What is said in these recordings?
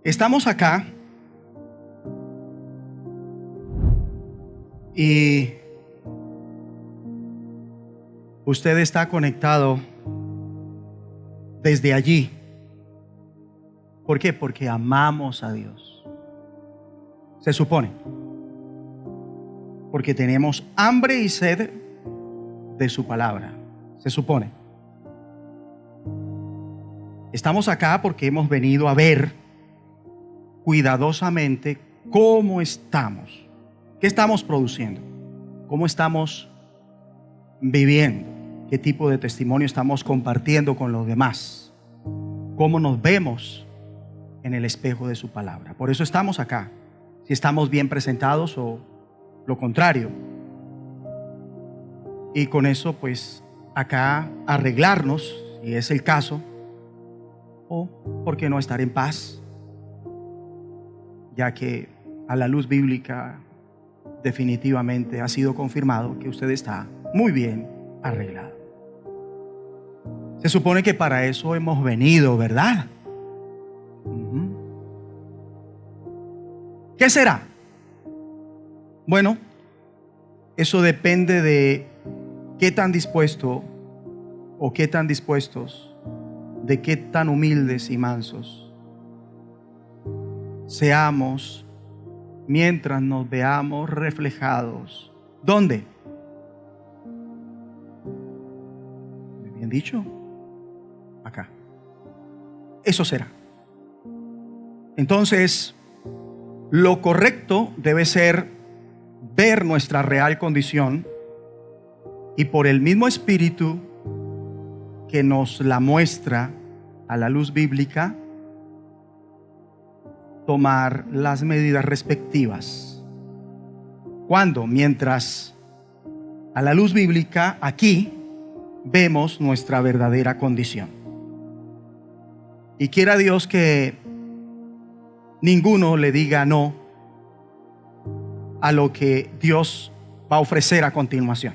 Estamos acá y usted está conectado desde allí. ¿Por qué? Porque amamos a Dios. Se supone. Porque tenemos hambre y sed de su palabra. Se supone. Estamos acá porque hemos venido a ver cuidadosamente cómo estamos, qué estamos produciendo, cómo estamos viviendo, qué tipo de testimonio estamos compartiendo con los demás, cómo nos vemos en el espejo de su palabra. Por eso estamos acá, si estamos bien presentados o lo contrario. Y con eso pues acá arreglarnos, si es el caso, o por qué no estar en paz, ya que a la luz bíblica definitivamente ha sido confirmado que usted está muy bien arreglado. Se supone que para eso hemos venido, ¿verdad? ¿Qué será? Bueno, eso depende de qué tan dispuesto o qué tan dispuestos, de qué tan humildes y mansos seamos mientras nos veamos reflejados. ¿Dónde? ¿Muy bien dicho? Acá. Eso será. Entonces, lo correcto debe ser ver nuestra real condición y por el mismo Espíritu que nos la muestra a la luz bíblica, tomar las medidas respectivas. ¿Cuándo? Mientras a la luz bíblica aquí vemos nuestra verdadera condición. Y quiera Dios que ninguno le diga no a lo que Dios va a ofrecer a continuación.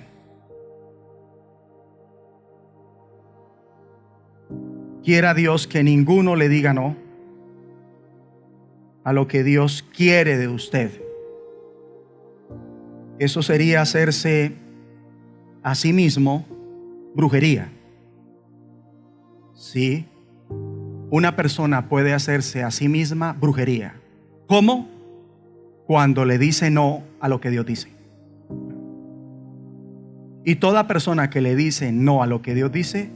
Quiera Dios que ninguno le diga no a lo que Dios quiere de usted. Eso sería hacerse a sí mismo brujería. Sí, una persona puede hacerse a sí misma brujería. ¿Cómo? Cuando le dice no a lo que Dios dice. Y toda persona que le dice no a lo que Dios dice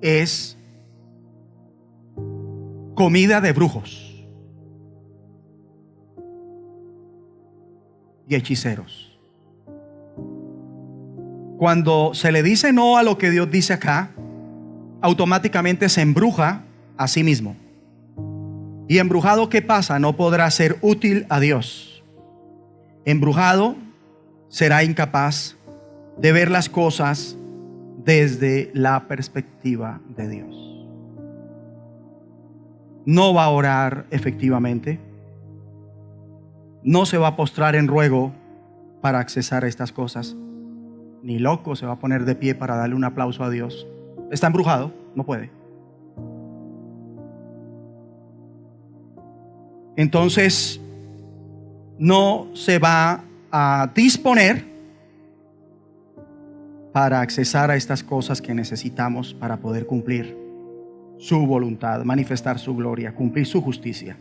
es comida de brujos y hechiceros. Cuando se le dice no a lo que Dios dice acá, automáticamente se embruja a sí mismo. Y embrujado, ¿qué pasa? No podrá ser útil a Dios. Embrujado será incapaz de ver las cosas desde la perspectiva de Dios. No va a orar efectivamente. No se va a postrar en ruego para accesar a estas cosas. Ni loco se va a poner de pie para darle un aplauso a Dios. Está embrujado, no puede. Entonces, no se va a disponer para accesar a estas cosas que necesitamos para poder cumplir su voluntad, manifestar su gloria, cumplir su justicia.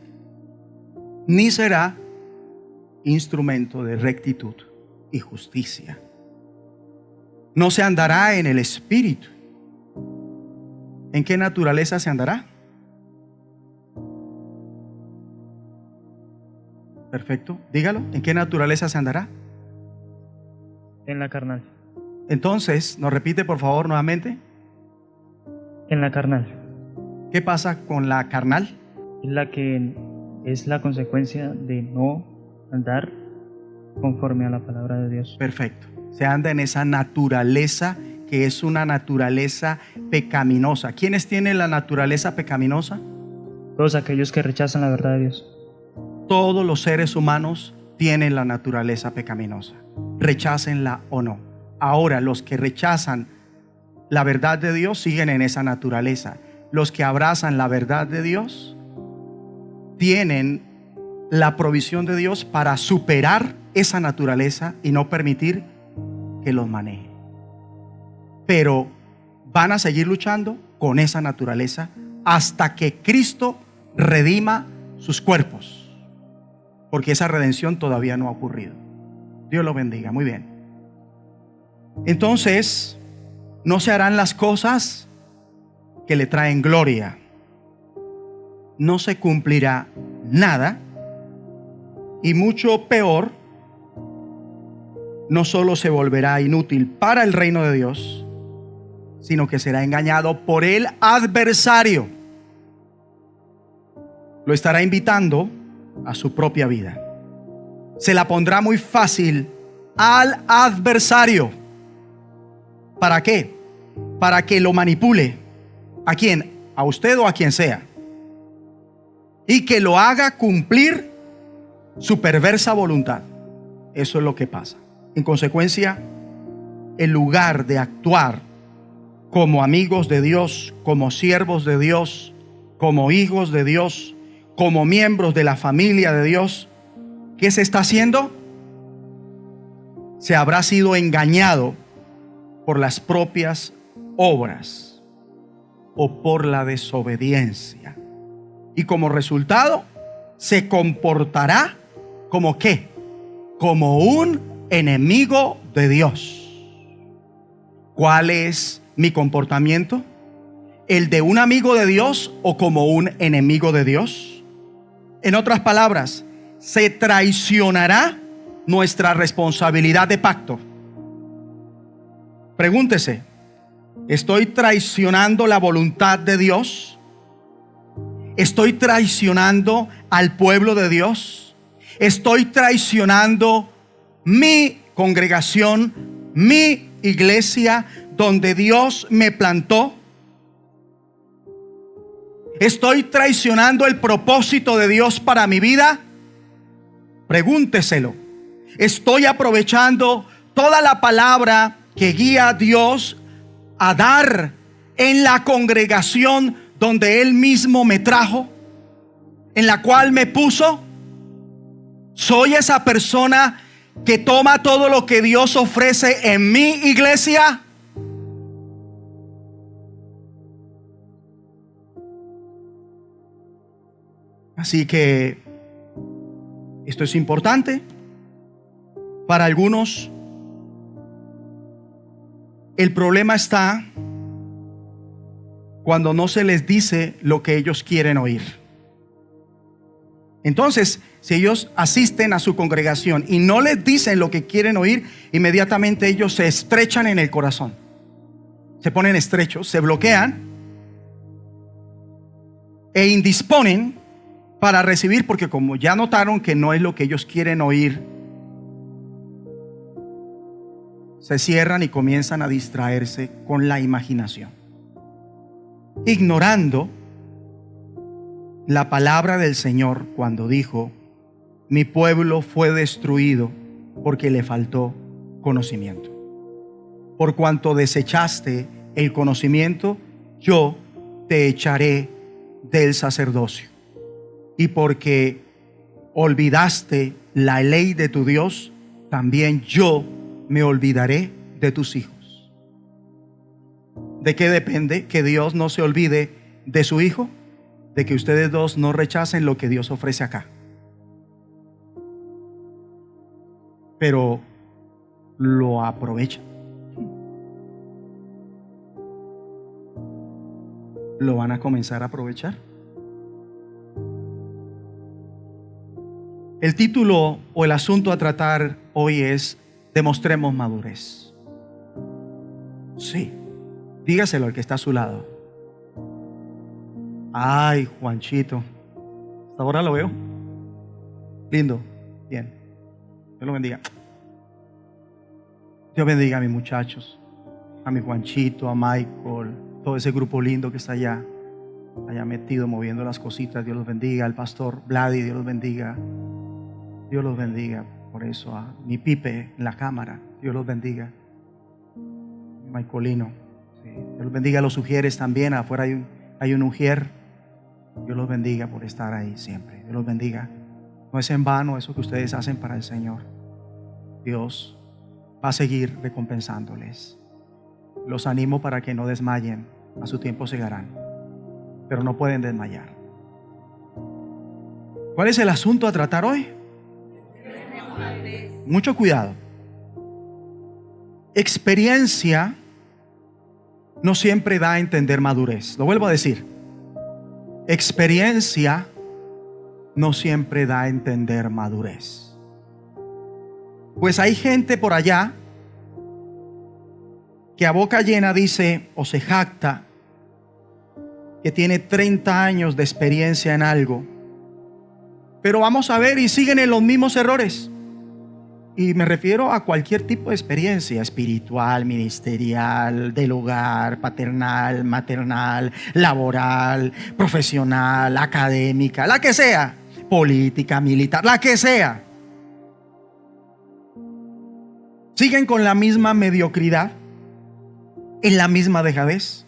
Ni será instrumento de rectitud y justicia. No se andará en el Espíritu. ¿En qué naturaleza se andará? Perfecto, dígalo. ¿En qué naturaleza se andará? En la carnal. Entonces, ¿nos repite por favor nuevamente? En la carnal. ¿Qué pasa con la carnal? Es la que es la consecuencia de no andar conforme a la palabra de Dios. Perfecto. Se anda en esa naturaleza que es una naturaleza pecaminosa. ¿Quiénes tienen la naturaleza pecaminosa? Todos aquellos que rechazan la verdad de Dios. Todos los seres humanos tienen la naturaleza pecaminosa. Rechácenla o no. Ahora, los que rechazan la verdad de Dios siguen en esa naturaleza. Los que abrazan la verdad de Dios tienen la provisión de Dios para superar esa naturaleza y no permitir que los maneje. Pero van a seguir luchando con esa naturaleza hasta que Cristo redima sus cuerpos, porque esa redención todavía no ha ocurrido. Dios lo bendiga. Muy bien. Entonces, no se harán las cosas que le traen gloria. No se cumplirá nada, y mucho peor, no solo se volverá inútil para el reino de Dios, sino que será engañado por el adversario. Lo estará invitando a su propia vida. Se la pondrá muy fácil al adversario. ¿Para qué? Para que lo manipule. ¿A quién? A usted o a quien sea. Y que lo haga cumplir su perversa voluntad. Eso es lo que pasa. En consecuencia, en lugar de actuar como amigos de Dios, como siervos de Dios, como hijos de Dios, como miembros de la familia de Dios, ¿qué se está haciendo? Se habrá sido engañado por las propias obras o por la desobediencia. Y como resultado, se comportará como ¿qué? Como un enemigo de Dios. ¿Cuál es mi comportamiento? ¿El de un amigo de Dios o como un enemigo de Dios? En otras palabras, se traicionará nuestra responsabilidad de pacto. Pregúntese, ¿estoy traicionando la voluntad de Dios? ¿Estoy traicionando al pueblo de Dios? ¿Estoy traicionando mi congregación, mi iglesia donde Dios me plantó? ¿Estoy traicionando el propósito de Dios para mi vida? Pregúnteselo. ¿Estoy aprovechando toda la palabra que guía a Dios a dar en la congregación donde Él mismo me trajo, en la cual me puso? ¿Soy esa persona que toma todo lo que Dios ofrece en mi iglesia? Así que esto es importante. Para algunos, el problema está cuando no se les dice lo que ellos quieren oír. Entonces, si ellos asisten a su congregación y no les dicen lo que quieren oír, inmediatamente ellos se estrechan en el corazón. Se ponen estrechos, se bloquean e indisponen para recibir, porque como ya notaron que no es lo que ellos quieren oír, se cierran y comienzan a distraerse con la imaginación, ignorando la palabra del Señor cuando dijo: mi pueblo fue destruido porque le faltó conocimiento. Por cuanto desechaste el conocimiento, yo te echaré del sacerdocio. Y porque olvidaste la ley de tu Dios, también yo me olvidaré de tus hijos. ¿De qué depende que Dios no se olvide de su hijo? De que ustedes dos no rechacen lo que Dios ofrece acá. Pero lo aprovechan. ¿Lo van a comenzar a aprovechar? El título o el asunto a tratar hoy es: demostremos madurez. Sí, dígaselo al que está a su lado. Ay, Juanchito, hasta ahora lo veo. Lindo, bien. Dios lo bendiga. Dios bendiga a mis muchachos, a mi Juanchito, a Michael, todo ese grupo lindo que está allá metido moviendo las cositas. Dios los bendiga. Al pastor Vladi, Dios los bendiga. Dios los bendiga. Por eso a mi Pipe en la cámara, Dios los bendiga. Michaelino, sí. Dios los bendiga a los ujieres también. Afuera hay un ujier. Dios los bendiga por estar ahí siempre. Dios los bendiga. No es en vano eso que ustedes hacen para el Señor. Dios va a seguir recompensándoles. Los animo para que no desmayen. A su tiempo llegarán, pero no pueden desmayar. ¿Cuál es el asunto a tratar hoy? Mucho cuidado. Experiencia no siempre da a entender madurez. Lo vuelvo a decir. Experiencia no siempre da a entender madurez. Pues hay gente por allá que a boca llena dice o se jacta que tiene 30 años de experiencia en algo, pero vamos a ver y siguen en los mismos errores. Y me refiero a cualquier tipo de experiencia espiritual, ministerial, del hogar, paternal, maternal, laboral, profesional, académica, la que sea, política, militar, la que sea. Siguen con la misma mediocridad, en la misma dejadez,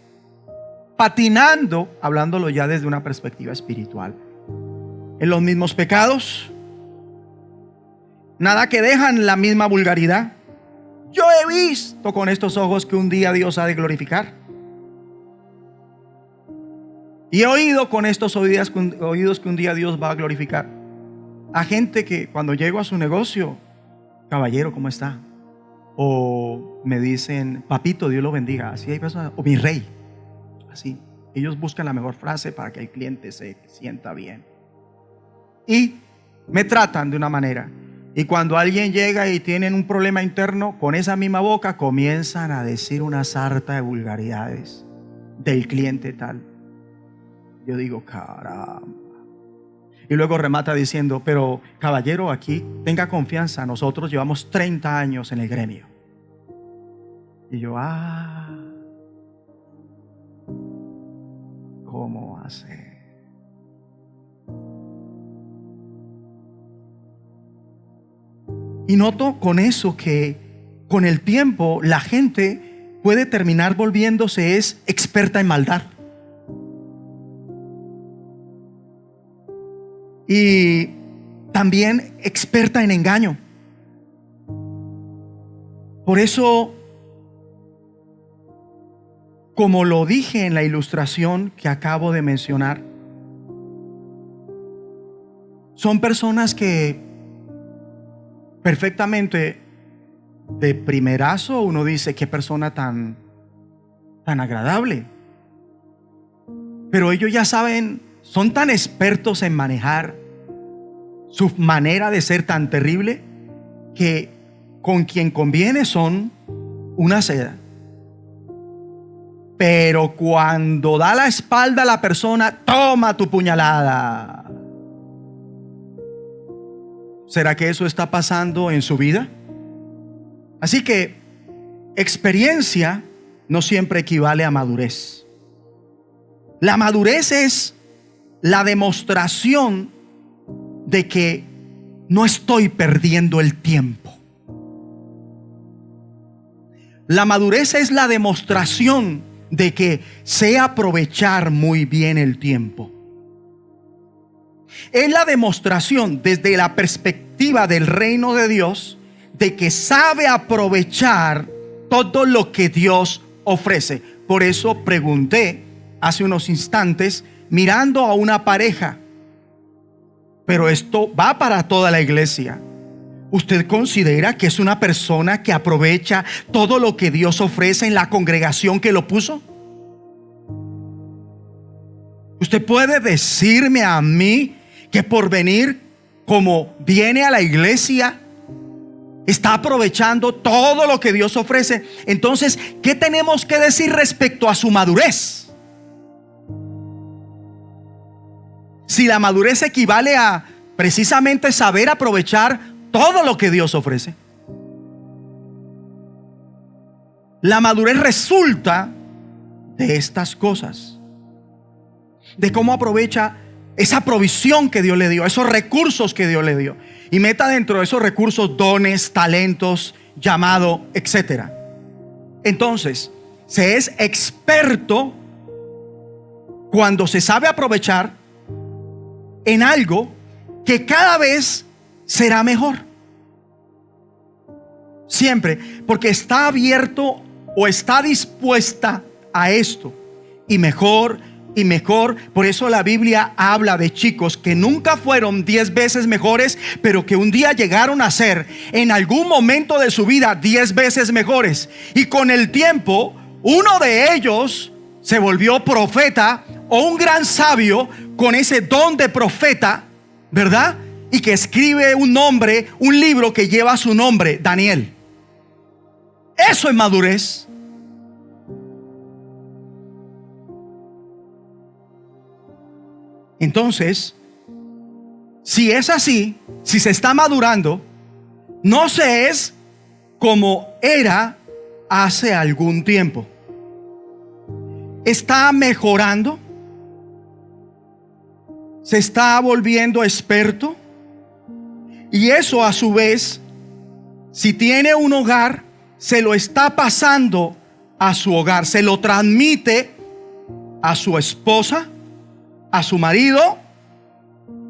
patinando, hablándolo ya desde una perspectiva espiritual, en los mismos pecados. Nada que dejan la misma vulgaridad. Yo he visto con estos ojos que un día Dios ha de glorificar. Y he oído con estos oídos que un día Dios va a glorificar. A gente que cuando llego a su negocio, caballero, ¿cómo está? O me dicen, papito, Dios lo bendiga. Así hay personas, o mi rey. Así. Ellos buscan la mejor frase para que el cliente se sienta bien. Y me tratan de una manera. Y cuando alguien llega y tienen un problema interno, con esa misma boca comienzan a decir una sarta de vulgaridades del cliente tal. Yo digo, caramba. Y luego remata diciendo, pero caballero, aquí tenga confianza, nosotros llevamos 30 años en el gremio. Y yo, ¿cómo hace? Y noto con eso que con el tiempo la gente puede terminar volviéndose experta en maldad. Y también experta en engaño. Por eso, como lo dije en la ilustración que acabo de mencionar, son personas que perfectamente de primerazo uno dice, qué persona tan agradable. Pero ellos ya saben, son tan expertos en manejar su manera de ser tan terrible, que con quien conviene son una seda. Pero cuando da la espalda a la persona, toma tu puñalada. ¿Será que eso está pasando en su vida? Así que experiencia no siempre equivale a madurez. La madurez es la demostración de que no estoy perdiendo el tiempo. La madurez es la demostración de que sé aprovechar muy bien el tiempo. Es la demostración desde la perspectiva del reino de Dios de que sabe aprovechar todo lo que Dios ofrece. Por eso pregunté hace unos instantes, mirando a una pareja, pero esto va para toda la iglesia. ¿Usted considera que es una persona que aprovecha todo lo que Dios ofrece en la congregación que lo puso? ¿Usted puede decirme a mí que por venir como viene a la iglesia está aprovechando todo lo que Dios ofrece? Entonces, ¿qué tenemos que decir respecto a su madurez? Si la madurez equivale a precisamente saber aprovechar todo lo que Dios ofrece. La madurez resulta de estas cosas, de cómo aprovecha esa provisión que Dios le dio, esos recursos que Dios le dio, y meta dentro de esos recursos dones, talentos, llamado, etc. Entonces, se es experto cuando se sabe aprovechar en algo que cada vez será mejor. Siempre, porque está abierto o está dispuesta a esto. Y mejor y mejor. Por eso la Biblia habla de chicos que nunca fueron 10 veces mejores, pero que un día llegaron a ser en algún momento de su vida 10 veces mejores. Y con el tiempo, uno de ellos se volvió profeta o un gran sabio con ese don de profeta, ¿verdad? Y que escribe un libro que lleva su nombre, Daniel. Eso es madurez. Entonces, si es así, si se está madurando, no se es como era hace algún tiempo. Está mejorando, se está volviendo experto, y eso a su vez, si tiene un hogar, se lo está pasando a su hogar, se lo transmite a su esposa, a su marido,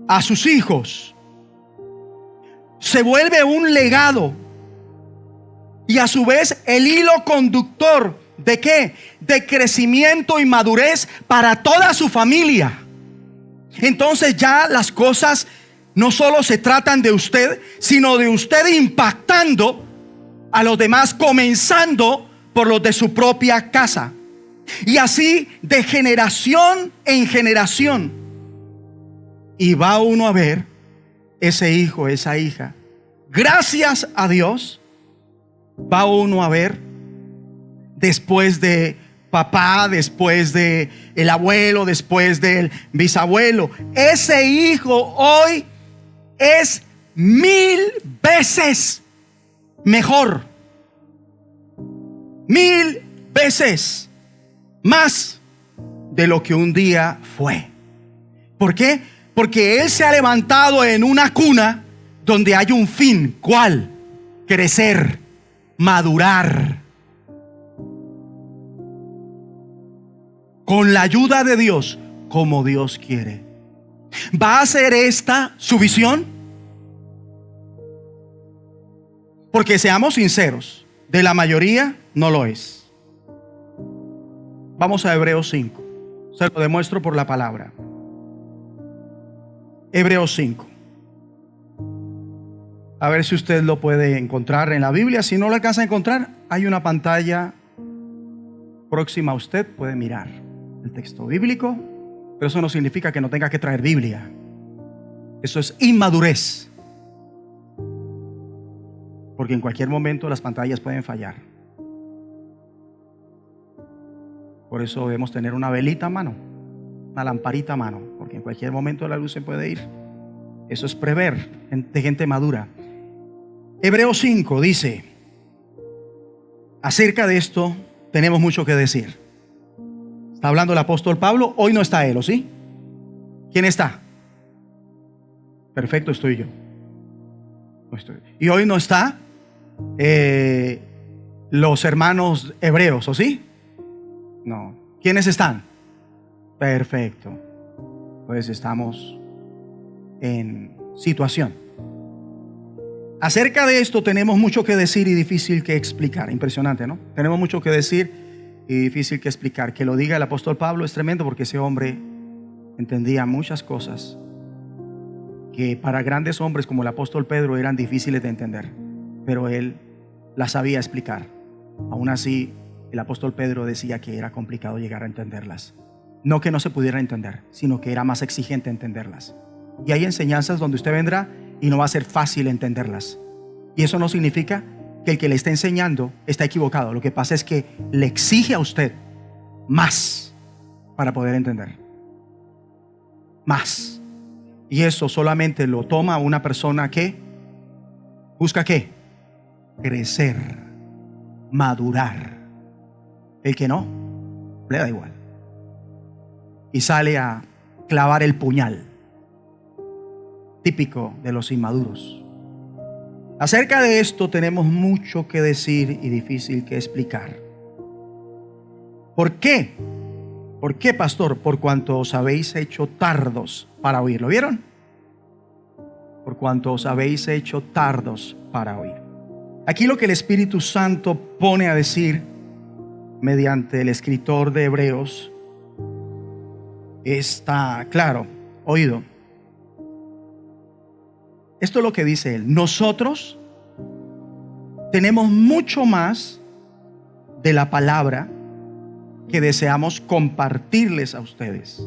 a sus hijos. Se vuelve un legado y a su vez el hilo conductor ¿de qué? De crecimiento y madurez para toda su familia. Entonces ya las cosas no solo se tratan de usted, sino de usted impactando a los demás, comenzando por los de su propia casa. Y así de generación en generación. Y va uno a ver ese hijo, esa hija. Gracias a Dios, va uno a ver después de papá, después de el abuelo, después del bisabuelo, ese hijo hoy es 1000 veces mejor, 1000 veces más de lo que un día fue. ¿Por qué? Porque él se ha levantado en una cuna donde hay un fin. ¿Cuál? Crecer, madurar. Con la ayuda de Dios, como Dios quiere. ¿Va a ser esta su visión? Porque seamos sinceros, de la mayoría no lo es. Vamos a Hebreos 5. Se lo demuestro por la palabra. Hebreos 5. A ver si usted lo puede encontrar en la Biblia. Si no lo alcanza a encontrar, hay una pantalla próxima a usted. Puede mirar el texto bíblico. Pero eso no significa que no tenga que traer Biblia. Eso es inmadurez. Porque en cualquier momento las pantallas pueden fallar. Por eso debemos tener una velita a mano, una lamparita a mano, porque en cualquier momento la luz se puede ir. Eso es prever de gente madura. Hebreos 5 dice: acerca de esto tenemos mucho que decir. Está hablando el apóstol Pablo. Hoy no está él, ¿o sí? ¿Quién está? Perfecto, estoy yo. Y hoy no está los hermanos hebreos, ¿o sí? No. ¿Quiénes están? Perfecto. Pues estamos en situación. Acerca de esto tenemos mucho que decir y difícil que explicar. Impresionante, ¿no? Tenemos mucho que decir y difícil que explicar. Que lo diga el apóstol Pablo es tremendo, porque ese hombre entendía muchas cosas que para grandes hombres como el apóstol Pedro eran difíciles de entender, pero él las sabía explicar. Aún así, el apóstol Pedro decía que era complicado llegar a entenderlas. No que no se pudiera entender, sino que era más exigente entenderlas. Y hay enseñanzas donde usted vendrá y no va a ser fácil entenderlas. Y eso no significa que el que le está enseñando está equivocado. Lo que pasa es que le exige a usted más para poder entender. Más. Y eso solamente lo toma una persona que busca ¿qué? Crecer, madurar. El que no, le da igual. Y sale a clavar el puñal. Típico de los inmaduros. Acerca de esto tenemos mucho que decir y difícil que explicar. ¿Por qué? ¿Por qué, pastor? Por cuanto os habéis hecho tardos para oír. ¿Lo vieron? Por cuanto os habéis hecho tardos para oír. Aquí lo que el Espíritu Santo pone a decir mediante el escritor de Hebreos está claro. Oído. Esto es lo que dice él. Nosotros tenemos mucho más de la palabra que deseamos compartirles a ustedes.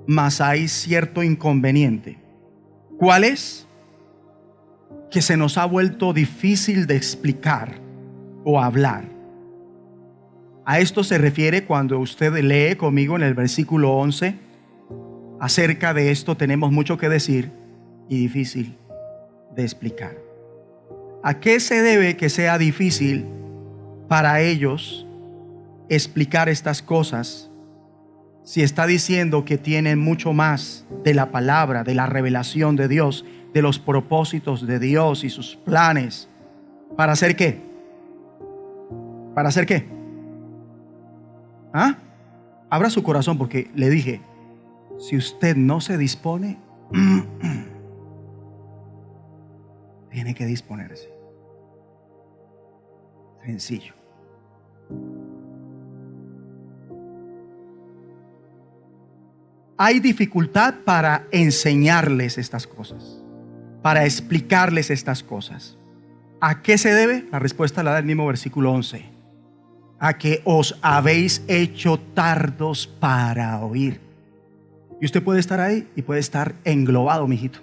Mas hay cierto inconveniente. ¿Cuál es? Que se nos ha vuelto difícil de explicar o hablar. A esto se refiere cuando usted lee conmigo en el versículo 11. Acerca de esto tenemos mucho que decir y difícil de explicar. ¿A qué se debe que sea difícil para ellos explicar estas cosas si está diciendo que tienen mucho más de la palabra, de la revelación de Dios, de los propósitos de Dios y sus planes? ¿Para hacer qué? ¿Para hacer qué? ¿Ah? Abra su corazón, porque le dije, si usted no se dispone, tiene que disponerse. Sencillo. Hay dificultad para enseñarles estas cosas, para explicarles estas cosas. ¿A qué se debe? La respuesta la da el mismo versículo 11. A que os habéis hecho tardos para oír. Y usted puede estar ahí y puede estar englobado, mijito.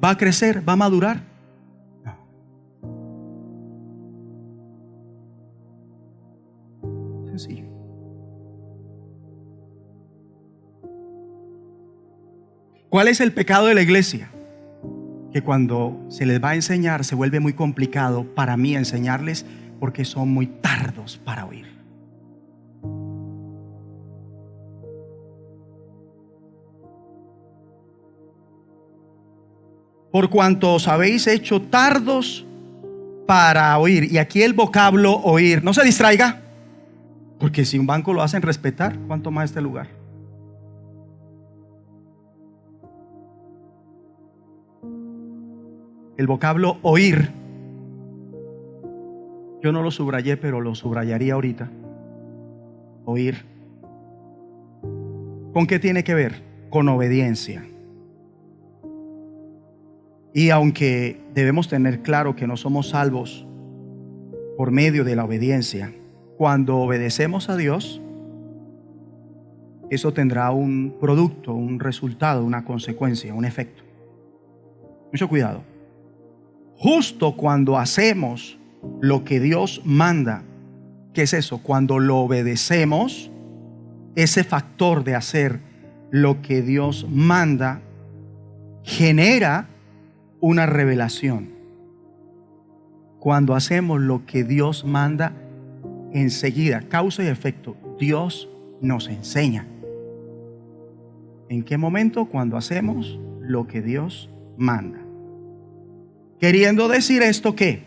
¿Va a crecer? ¿Va a madurar? No. Sencillo. ¿Cuál es el pecado de la iglesia? Que cuando se les va a enseñar se vuelve muy complicado para mí enseñarles, porque son muy tardos para oír. Por cuanto os habéis hecho tardos para oír. Y aquí el vocablo oír, no se distraiga, porque si un banco lo hacen respetar, ¿cuánto más este lugar? El vocablo oír, yo no lo subrayé, pero lo subrayaría ahorita. Oír. ¿Con qué tiene que ver? Con obediencia. Y aunque debemos tener claro que no somos salvos por medio de la obediencia, cuando obedecemos a Dios, eso tendrá un producto, un resultado, una consecuencia, un efecto. Mucho cuidado. Justo cuando hacemos lo que Dios manda, ¿qué es eso? Cuando lo obedecemos, ese factor de hacer lo que Dios manda genera una revelación. Cuando hacemos lo que Dios manda, enseguida, causa y efecto, Dios nos enseña. ¿En qué momento? Cuando hacemos lo que Dios manda. Queriendo decir esto que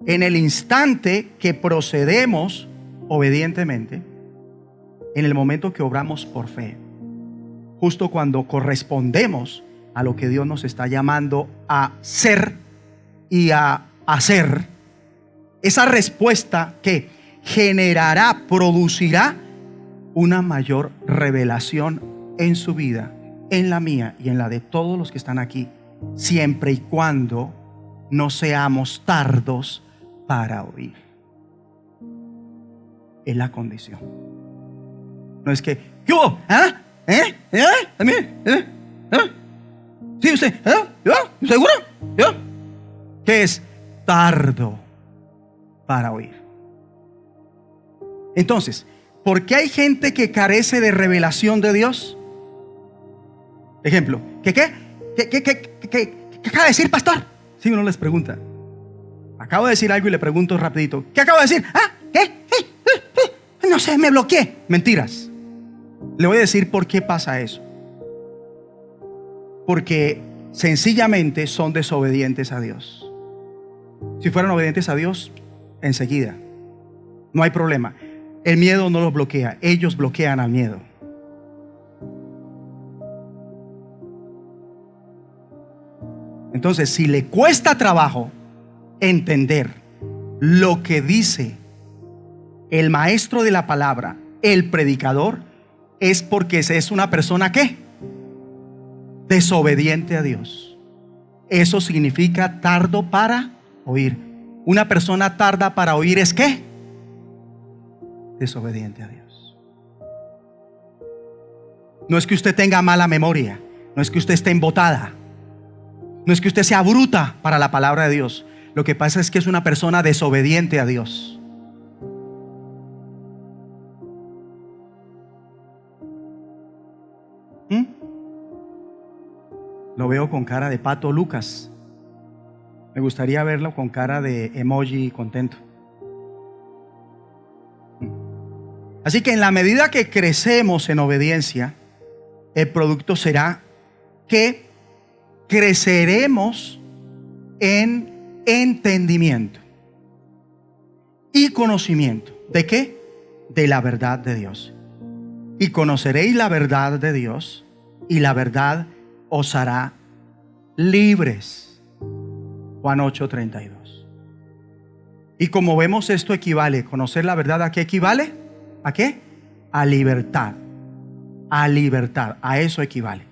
en el instante que procedemos obedientemente, en el momento que obramos por fe, justo cuando correspondemos a lo que Dios nos está llamando a ser y a hacer, esa respuesta que generará, producirá una mayor revelación en su vida, en la mía y en la de todos los que están aquí, siempre y cuando no seamos tardos para oír. Es la condición. No es que, ¿qué hubo? ¿Ah? ¿Sí usted? ¿Seguro? ¿Qué es? Tardo para oír. Entonces, ¿por qué hay gente que carece de revelación de Dios? Ejemplo, ¿qué acaba de decir, pastor? Si uno les pregunta, acabo de decir algo y le pregunto rapidito, ¿qué acabo de decir? ¿Qué? No sé, me bloqueé. Mentiras. Le voy a decir por qué pasa eso. Porque sencillamente son desobedientes a Dios. Si fueran obedientes a Dios, enseguida, no hay problema. El miedo no los bloquea, ellos bloquean al miedo. Entonces, si le cuesta trabajo entender lo que dice el maestro de la palabra, el predicador, es porque es una persona ¿qué? Desobediente a Dios. Eso significa tardo para oír. Una persona tarda para oír es ¿qué? Desobediente a Dios. No es que usted tenga mala memoria, no es que usted esté embotada, no es que usted sea bruta para la palabra de Dios. Lo que pasa es que es una persona desobediente a Dios. Lo veo con cara de pato Lucas. Me gustaría verlo con cara de emoji contento. Así que en la medida que crecemos en obediencia, el producto será que creceremos en entendimiento y conocimiento. ¿De qué? De la verdad de Dios. Y conoceréis la verdad de Dios, y la verdad os hará libres. Juan 8:32. Y como vemos, esto equivale, conocer la verdad, ¿a qué equivale? ¿A qué? A libertad. A libertad, a eso equivale.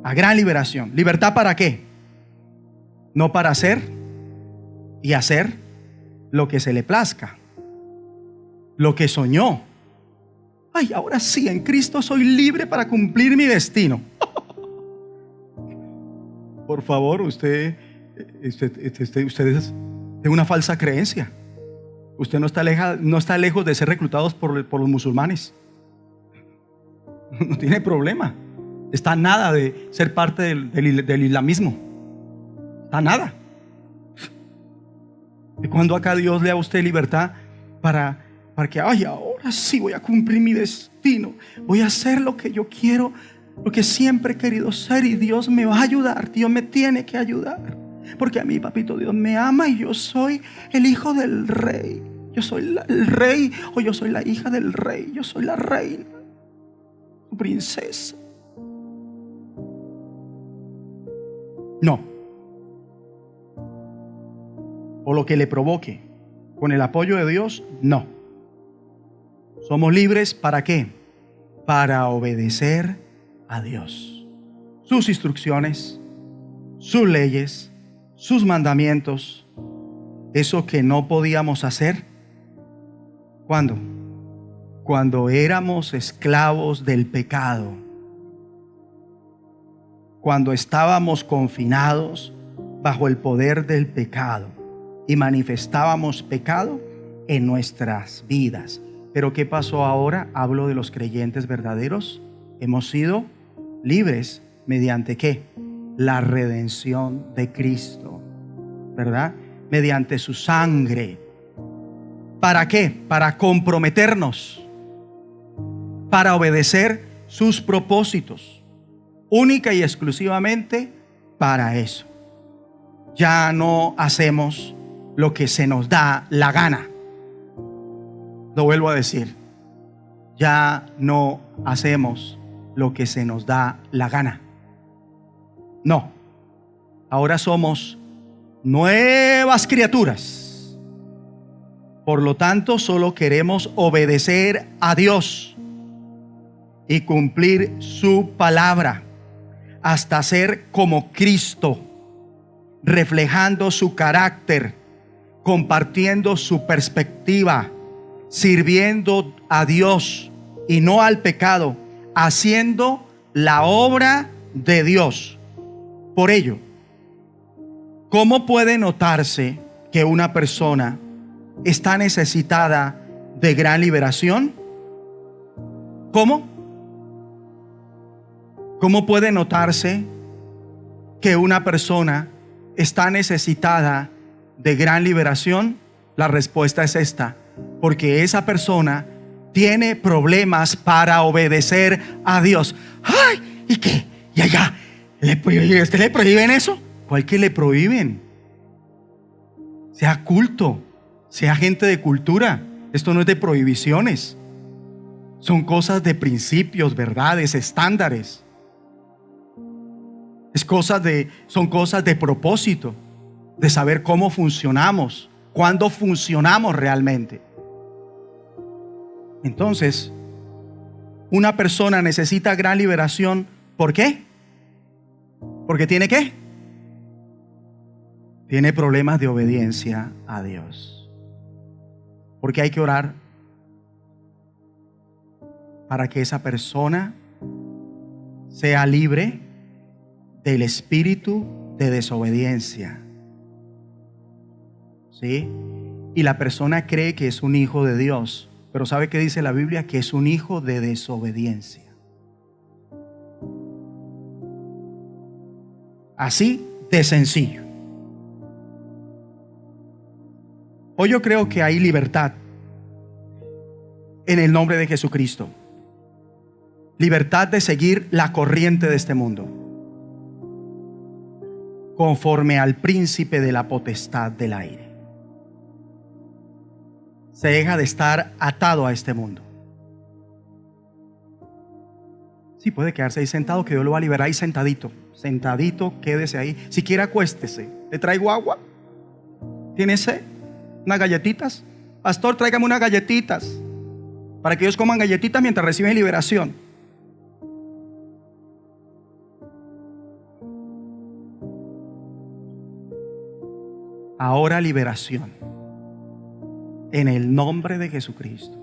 A gran liberación. ¿Libertad para qué? No para hacer y hacer lo que se le plazca, lo que soñó. Ay, ahora sí, en Cristo soy libre para cumplir mi destino. Por favor, usted es de una falsa creencia. Usted no está lejos de ser reclutados por los musulmanes. No tiene problema. Está a nada de ser parte del islamismo. Está a nada. ¿De cuándo acá Dios le da a usted libertad para que, ay, ahora sí voy a cumplir mi destino? Voy a hacer lo que yo quiero, lo que siempre he querido ser, y Dios me va a ayudar. Dios me tiene que ayudar, porque a mí, papito Dios me ama y yo soy el hijo del rey. Yo soy el rey, o yo soy la hija del rey. Yo soy la reina, tu princesa. No. O lo que le provoque. Con el apoyo de Dios, no. Somos libres ¿para qué? Para obedecer a Dios. Sus instrucciones, sus leyes, sus mandamientos. Eso que no podíamos hacer. ¿Cuándo? Cuando éramos esclavos del pecado. Cuando estábamos confinados bajo el poder del pecado y manifestábamos pecado en nuestras vidas. Pero ¿qué pasó ahora? Hablo de los creyentes verdaderos. Hemos sido libres mediante ¿qué? La redención de Cristo, ¿verdad? Mediante su sangre. ¿Para qué? Para comprometernos, para obedecer sus propósitos, única y exclusivamente para eso. Ya no hacemos lo que se nos da la gana. Lo vuelvo a decir, ya no hacemos lo que se nos da la gana. No, ahora somos nuevas criaturas. Por lo tanto, solo queremos obedecer a Dios y cumplir su palabra hasta ser como Cristo, reflejando su carácter, compartiendo su perspectiva, sirviendo a Dios y no al pecado, haciendo la obra de Dios. Por ello, ¿cómo puede notarse que una persona está necesitada de gran liberación? ¿Cómo? ¿Cómo puede notarse que una persona está necesitada de gran liberación? La respuesta es esta: porque esa persona tiene problemas para obedecer a Dios. ¡Ay! ¿Y qué? ¿Y allá? ¿Le prohíben eso? ¿Cuál que le prohíben? Sea culto, sea gente de cultura, Esto no es de prohibiciones. Son cosas de principios, verdades, estándares. Son cosas de propósito, de saber cómo funcionamos, cuándo funcionamos realmente. Entonces, una persona necesita gran liberación. ¿Por qué? Porque tiene ¿qué? Tiene problemas de obediencia a Dios. Porque hay que orar para que esa persona sea libre del espíritu de desobediencia. ¿Sí? Y la persona cree que es un hijo de Dios, pero ¿sabe qué dice la Biblia? Que es un hijo de desobediencia. Así de sencillo. Hoy yo creo que hay libertad en el nombre de Jesucristo. Libertad de seguir la corriente de este mundo, conforme al príncipe de la potestad del aire. Se deja de estar atado a este mundo. Sí, puede quedarse ahí sentado, que Dios lo va a liberar ahí sentadito. Sentadito, quédese ahí. Si quiere, acuéstese. ¿Le traigo agua? ¿Tiene sed? ¿Unas galletitas? Pastor, tráigame unas galletitas, para que ellos coman galletitas mientras reciben liberación. Ahora liberación en el nombre de Jesucristo.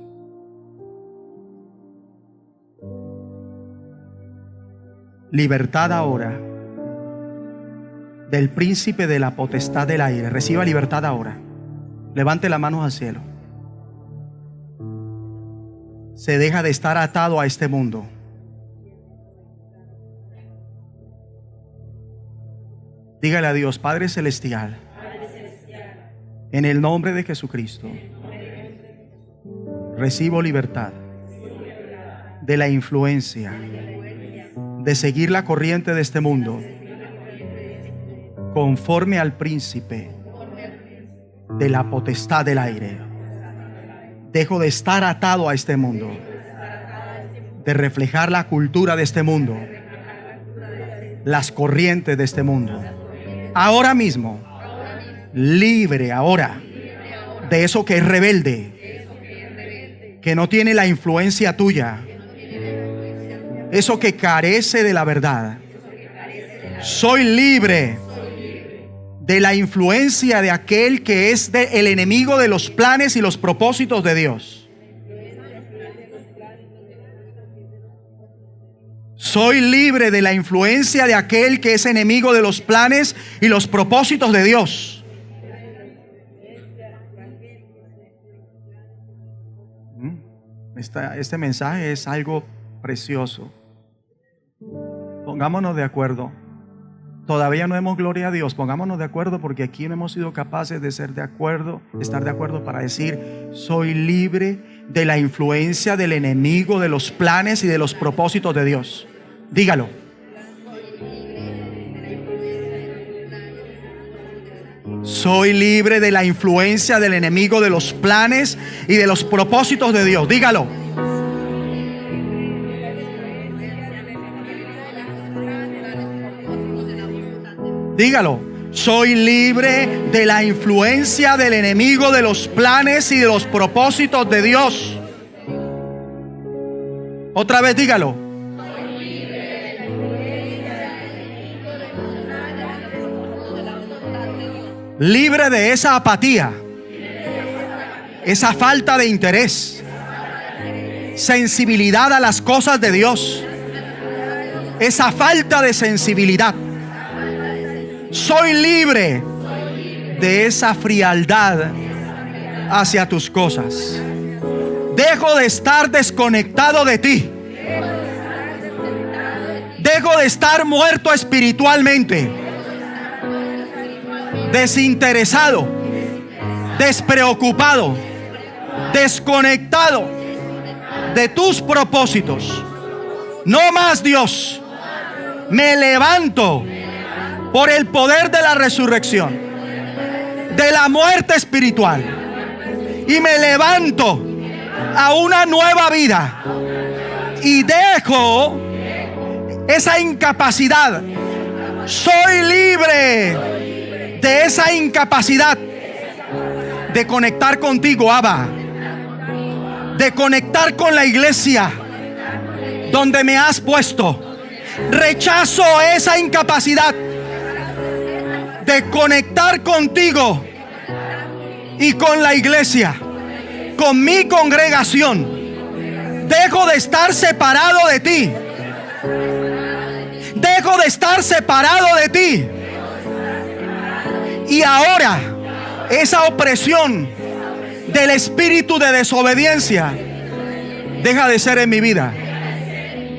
Libertad ahora del príncipe de la potestad del aire. Reciba libertad ahora. Levante las manos al cielo. Se deja de estar atado a este mundo. Dígale a Dios: Padre Celestial, en el nombre de Jesucristo, recibo libertad de la influencia de seguir la corriente de este mundo, conforme al príncipe de la potestad del aire. Dejo de estar atado a este mundo, de reflejar la cultura de este mundo, las corrientes de este mundo. Ahora mismo, libre ahora de eso que es rebelde, que no tiene la influencia tuya, eso que carece de la verdad. Soy libre de la influencia de aquel que es el enemigo de los planes y los propósitos de Dios. Soy libre de la influencia de aquel que es enemigo de los planes y los propósitos de Dios. Este mensaje es algo precioso. Pongámonos de acuerdo. Todavía no hemos, gloria a Dios, pongámonos de acuerdo, porque aquí no hemos sido capaces de estar de acuerdo para decir: soy libre de la influencia del enemigo, de los planes y de los propósitos de Dios. Dígalo. Soy libre de la influencia del enemigo, de los planes y de los propósitos de Dios. Dígalo. Dígalo. Soy libre de la influencia del enemigo, de los planes y de los propósitos de Dios. Otra vez dígalo. Libre de esa apatía, esa falta de interés, sensibilidad a las cosas de Dios, esa falta de sensibilidad. Soy libre de esa frialdad hacia tus cosas. Dejo de estar desconectado de ti. Dejo de estar muerto espiritualmente, desinteresado, despreocupado, desconectado de tus propósitos. No más, Dios. Me levanto por el poder de la resurrección, de la muerte espiritual, y me levanto a una nueva vida y dejo esa incapacidad. Soy libre de esa incapacidad de conectar contigo, Abba, de conectar con la iglesia donde me has puesto. Rechazo esa incapacidad de conectar contigo y con la iglesia, con mi congregación. Dejo de estar separado de ti. Dejo de estar separado de ti. Y ahora esa opresión del espíritu de desobediencia deja de ser en mi vida.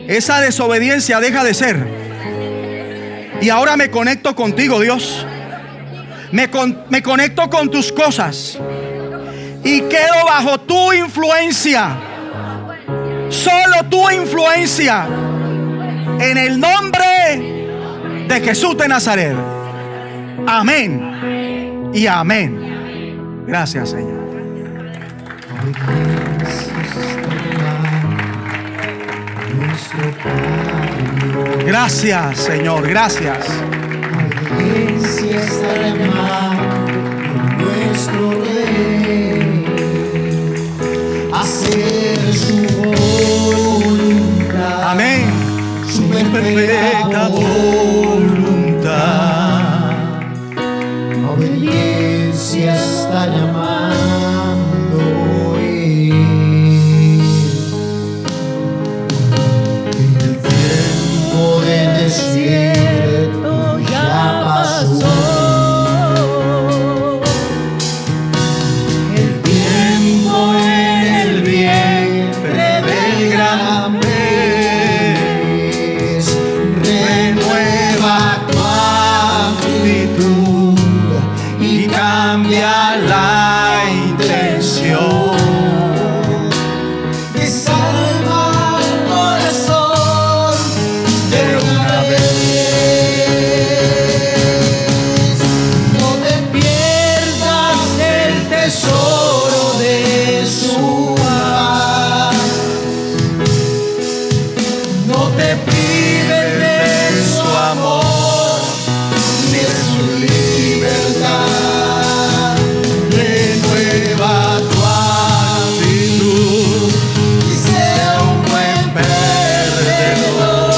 Esa desobediencia deja de ser. Y ahora me conecto contigo, Dios. Me conecto con tus cosas y quedo bajo tu influencia. Solo tu influencia. En el nombre de Jesús de Nazaret. Amén y amén. Gracias, Señor. Gracias, Señor, gracias. Nuestro Rey, hacer su voluntad. Amén. Su perfecta voluntad. Obediencia está llamando hoy. El tiempo del desierto ya pasó. El tiempo en el vientre del gran pez renueva tu actitud y cambia la intención. Que salva el corazón de una vez. No te pierdas el tesoro de su paz. No te prives de su amor ni de su libertad. Renueva tu actitud y sea un buen perdedor.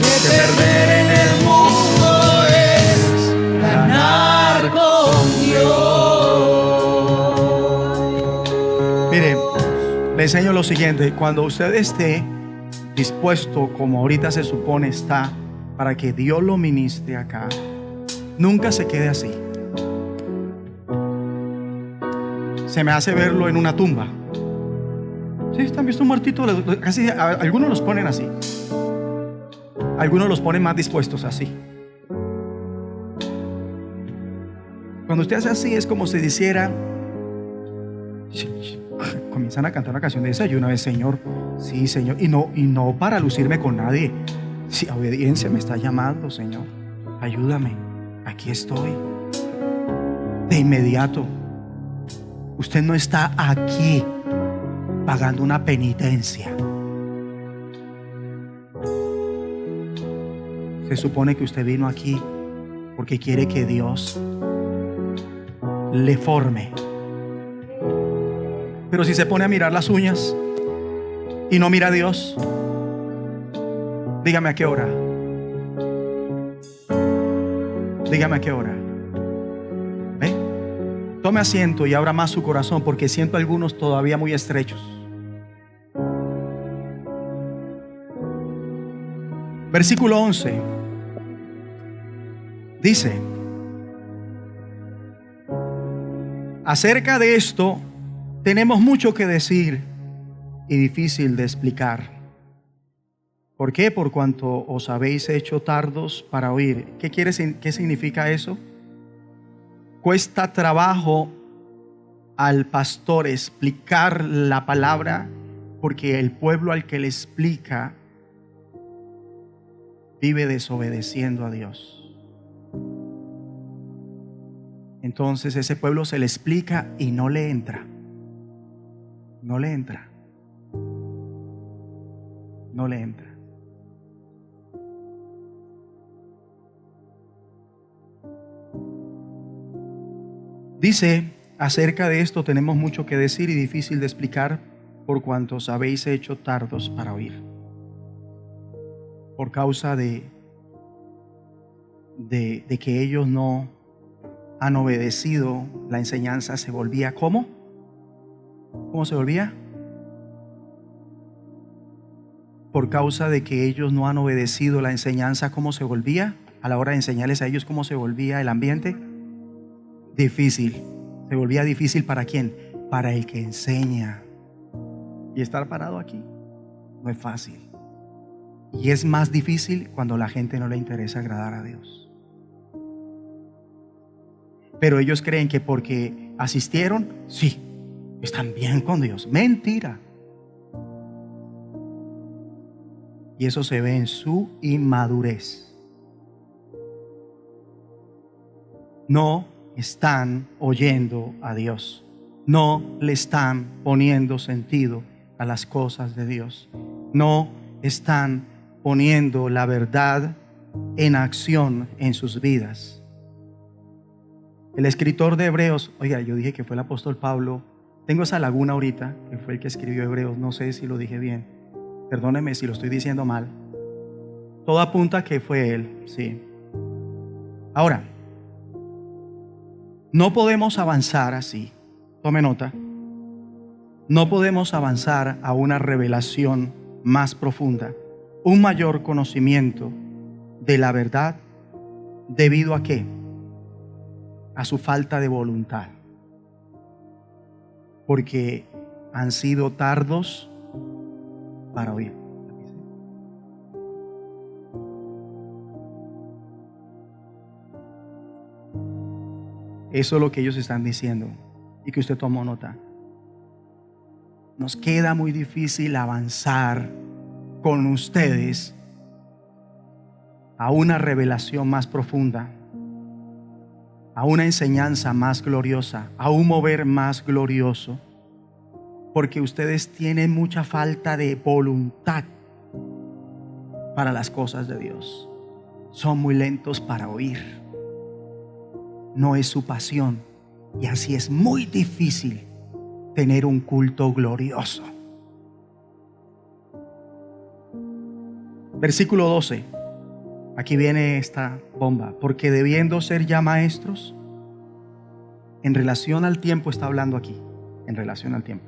Que perder en el mundo es ganar con Dios. Mire, le enseño lo siguiente. Cuando usted esté dispuesto, como ahorita se supone está, para que Dios lo ministre acá, nunca se quede así. Se me hace verlo en una tumba. ¿Sí? ¿Están visto un muertito? Casi, algunos los ponen así. Algunos los ponen más dispuestos así. Cuando usted hace así es como si dijera, comienzan a cantar una canción de esa y una vez, Señor, sí, Señor, y no para lucirme con nadie. Si obediencia me está llamando, Señor, ayúdame, aquí estoy. De inmediato, usted no está aquí pagando una penitencia. Se supone que usted vino aquí porque quiere que Dios le forme. Pero si se pone a mirar las uñas y no mira a Dios, dígame a qué hora. Dígame a qué hora. ¿Ve? Tome asiento y abra más su corazón, porque siento algunos todavía muy estrechos. Versículo 11 dice: acerca de esto tenemos mucho que decir y difícil de explicar. ¿Por qué? Por cuanto os habéis hecho tardos para oír. ¿Qué significa eso? Cuesta trabajo al pastor explicar la palabra, porque el pueblo al que le explica vive desobedeciendo a Dios. Entonces ese pueblo se le explica y no le entra. No le entra. No le entra. Dice, acerca de esto tenemos mucho que decir y difícil de explicar, por cuanto os habéis hecho tardos para oír. Por causa de que ellos no han obedecido, la enseñanza se volvía ¿cómo? ¿Cómo se volvía? Por causa de que ellos no han obedecido la enseñanza, ¿cómo se volvía? A la hora de enseñarles a ellos cómo se volvía el ambiente, difícil. Se volvía difícil ¿para quién? Para el que enseña. Y estar parado aquí no es fácil. Y es más difícil cuando la gente no le interesa agradar a Dios. Pero ellos creen que porque asistieron, sí, están bien con Dios. Mentira. Y eso se ve en su inmadurez. No están oyendo a Dios. No le están poniendo sentido a las cosas de Dios. No están poniendo la verdad en acción en sus vidas. El escritor de Hebreos, oiga, yo dije que fue el apóstol Pablo. Tengo esa laguna ahorita, que fue el que escribió Hebreos. No sé si lo dije bien. Perdóneme si lo estoy diciendo mal. Todo apunta a que fue él, sí. Ahora, no podemos avanzar así. Tome nota. No podemos avanzar a una revelación más profunda, un mayor conocimiento de la verdad, ¿debido a qué? A su falta de voluntad. Porque han sido tardos para oír. Eso es lo que ellos están diciendo y que usted tomó nota. Nos queda muy difícil avanzar con ustedes a una revelación más profunda, a una enseñanza más gloriosa, a un mover más glorioso, porque ustedes tienen mucha falta de voluntad para las cosas de Dios. Son muy lentos para oír. No es su pasión, y así es muy difícil tener un culto glorioso. Versículo 12. Aquí viene esta bomba. Porque debiendo ser ya maestros, en relación al tiempo está hablando aquí. En relación al tiempo.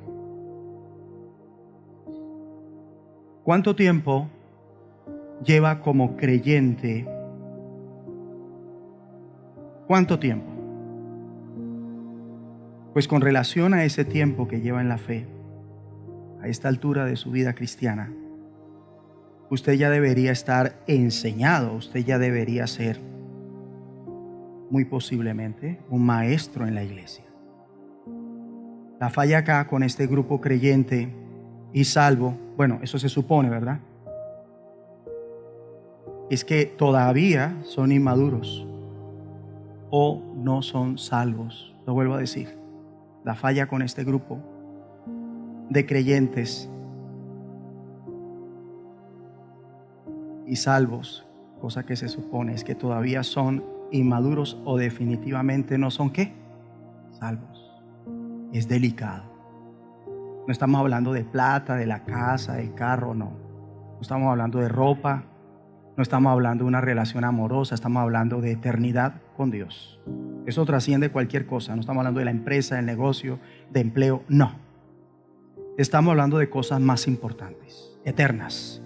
¿Cuánto tiempo lleva como creyente? ¿Cuánto tiempo? Pues con relación a ese tiempo que lleva en la fe, a esta altura de su vida cristiana, usted ya debería estar enseñado, usted ya debería ser, muy posiblemente, un maestro en la iglesia. La falla acá con este grupo creyente y salvo, bueno, eso se supone, ¿verdad? Es que todavía son inmaduros o no son salvos. Lo vuelvo a decir. La falla con este grupo de creyentes y salvos, cosa que se supone es que todavía son inmaduros o definitivamente no son ¿qué? Salvos. Es delicado. No estamos hablando de plata, de la casa, del carro, no. No estamos hablando de ropa, no estamos hablando de una relación amorosa, estamos hablando de eternidad con Dios. Eso trasciende cualquier cosa. No estamos hablando de la empresa, del negocio, de empleo, no. Estamos hablando de cosas más importantes, eternas.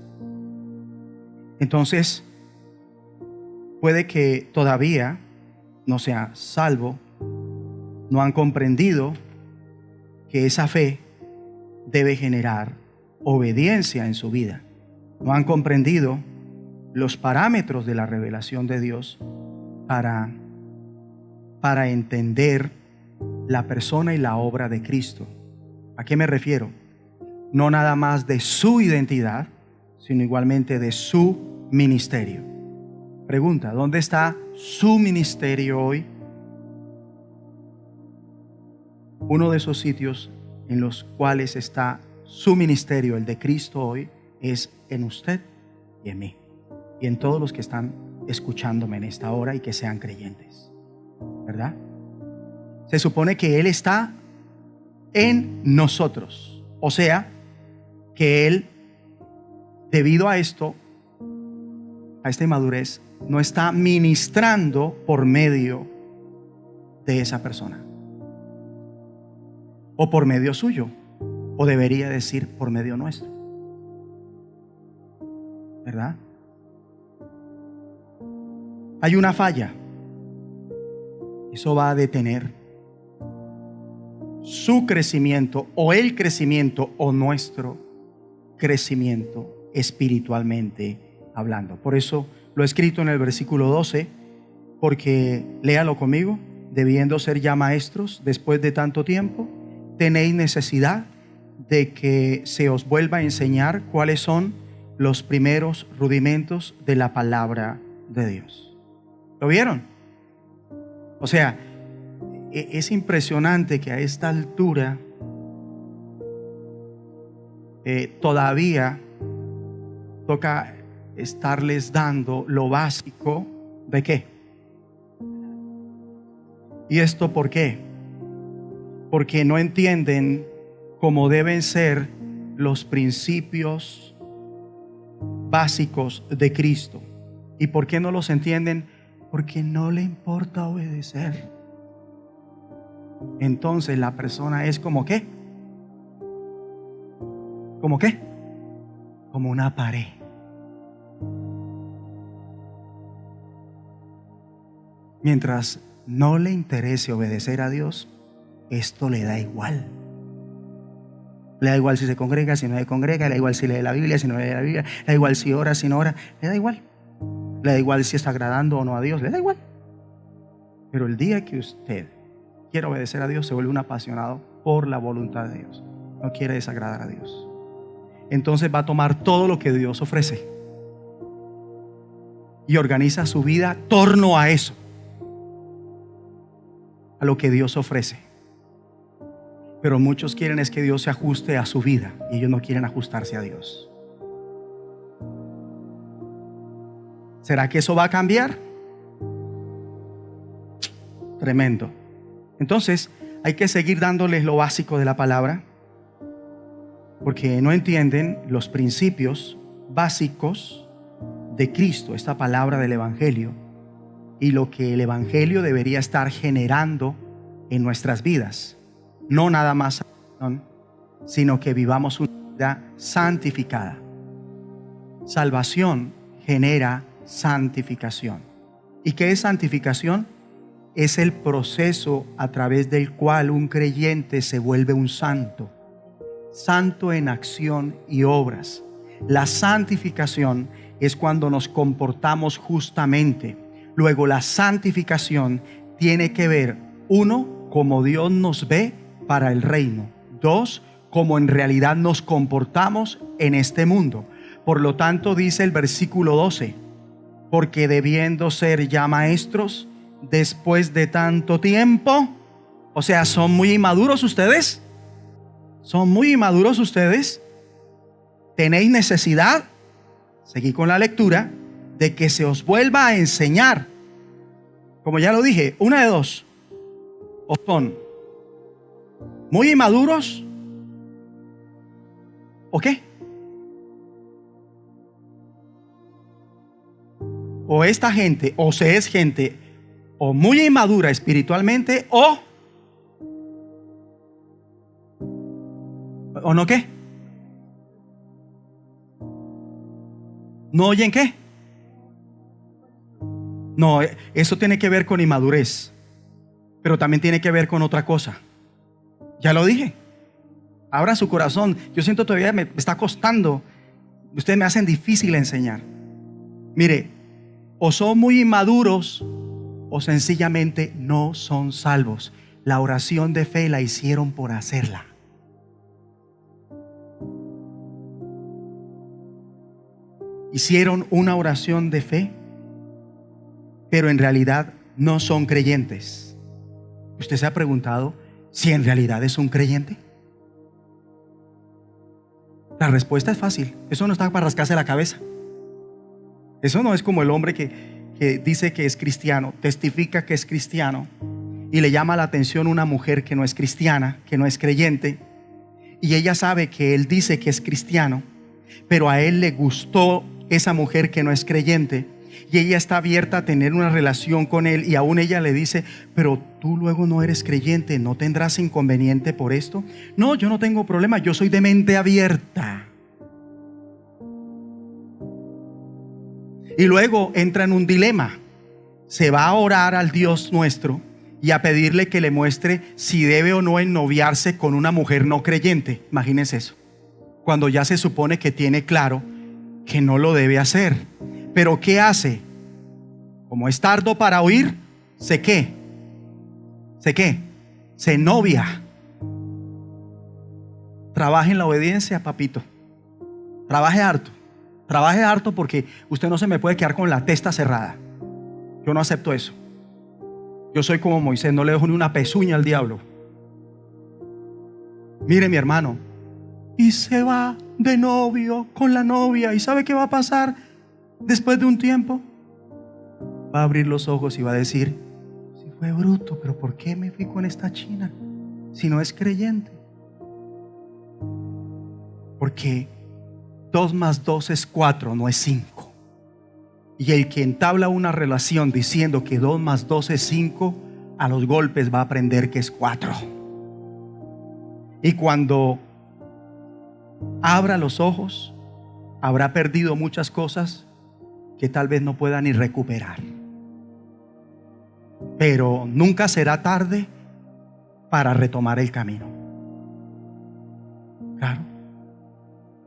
Entonces, puede que todavía no sea salvo, no han comprendido que esa fe debe generar obediencia en su vida. No han comprendido los parámetros de la revelación de Dios para entender la persona y la obra de Cristo. ¿A qué me refiero? No nada más de su identidad, sino igualmente de su ministerio. Pregunta, ¿dónde está su ministerio hoy? Uno de esos sitios en los cuales está su ministerio, el de Cristo hoy, es en usted y en mí. Y en todos los que están escuchándome en esta hora y que sean creyentes. ¿Verdad? Se supone que Él está en nosotros. O sea, que Él, debido a esto, a esta inmadurez, no está ministrando por medio de esa persona. O por medio suyo. O debería decir por medio nuestro. ¿Verdad? Hay una falla. Eso va a detener su crecimiento o el crecimiento o nuestro crecimiento espiritualmente hablando. Por eso lo he escrito en el versículo 12, porque léalo conmigo. Debiendo ser ya maestros después de tanto tiempo, tenéis necesidad de que se os vuelva a enseñar cuáles son los primeros rudimentos de la palabra de Dios. ¿Lo vieron? O sea, es impresionante que a esta altura todavía toca estarles dando lo básico de qué. ¿Y esto por qué? Porque no entienden cómo deben ser los principios básicos de Cristo. ¿Y por qué no los entienden? Porque no le importa obedecer. Entonces la persona es como ¿qué? ¿Como qué? Como una pared. Mientras no le interese obedecer a Dios, esto le da igual. Le da igual si se congrega, si no se congrega, le da igual si lee la Biblia, si no lee la Biblia, le da igual si ora, si no ora, le da igual. Le da igual si está agradando o no a Dios, le da igual. Pero el día que usted quiere obedecer a Dios, se vuelve un apasionado por la voluntad de Dios. No quiere desagradar a Dios. Entonces va a tomar todo lo que Dios ofrece y organiza su vida en torno a eso, a lo que Dios ofrece. Pero muchos quieren es que Dios se ajuste a su vida y ellos no quieren ajustarse a Dios. ¿Será que eso va a cambiar? Tremendo. Entonces hay que seguir dándoles lo básico de la palabra, porque no entienden los principios básicos de Cristo, esta palabra del Evangelio, y lo que el Evangelio debería estar generando en nuestras vidas. No nada más, sino que vivamos una vida santificada. Salvación genera santificación. ¿Y qué es santificación? Es el proceso a través del cual un creyente se vuelve un santo. Santo en acción y obras. La santificación es cuando nos comportamos justamente. Luego la santificación tiene que ver, uno, como Dios nos ve para el reino. Dos, como en realidad nos comportamos en este mundo. Por lo tanto, dice el versículo 12, porque debiendo ser ya maestros después de tanto tiempo, o sea, ¿son muy inmaduros ustedes? ¿Son muy inmaduros ustedes? ¿Tenéis necesidad? Seguí con la lectura, de que se os vuelva a enseñar. Como ya lo dije, una de dos. O son muy inmaduros, ¿o qué? O esta gente, o se es gente o muy inmadura espiritualmente, o no qué. ¿No oyen qué? No, eso tiene que ver con inmadurez, pero también tiene que ver con otra cosa. Ya lo dije. Abra su corazón. Yo siento todavía me está costando. Ustedes me hacen difícil enseñar. Mire, o son muy inmaduros o sencillamente no son salvos. La oración de fe la hicieron por hacerla. Hicieron una oración de fe, pero en realidad no son creyentes. Usted se ha preguntado, si en realidad es un creyente? La respuesta es fácil. Eso no está para rascarse la cabeza. Eso no es como el hombre que dice que es cristiano, testifica que es cristiano y le llama la atención una mujer que no es cristiana, que no es creyente, y ella sabe que él dice que es cristiano, pero a él le gustó esa mujer que no es creyente, y ella está abierta a tener una relación con él, y aún ella le dice: pero tú luego no eres creyente, ¿no tendrás inconveniente por esto? No, yo no tengo problema, yo soy de mente abierta. Y luego entra en un dilema. Se va a orar al Dios nuestro y a pedirle que le muestre si debe o no ennoviarse con una mujer no creyente. Imagínense eso, cuando ya se supone que tiene claro que no lo debe hacer. Pero ¿qué hace? Como es tardo para oír, ¿se novia. Trabaje en la obediencia, papito. Trabaje harto, porque usted no se me puede quedar con la testa cerrada. Yo no acepto eso. Yo soy como Moisés, no le dejo ni una pezuña al diablo. Mire, mi hermano, y se va de novio con la novia, ¿y sabe qué va a pasar después de un tiempo? Va a abrir los ojos y va a decir: si fue bruto, pero ¿por qué me fui con esta china si no es creyente? Porque 2 más 2 es 4, no es 5. Y el que entabla una relación diciendo que 2 más 2 es 5, a los golpes va a aprender que es 4. Y cuando abra los ojos, habrá perdido muchas cosas que tal vez no pueda ni recuperar. Pero nunca será tarde para retomar el camino. Claro.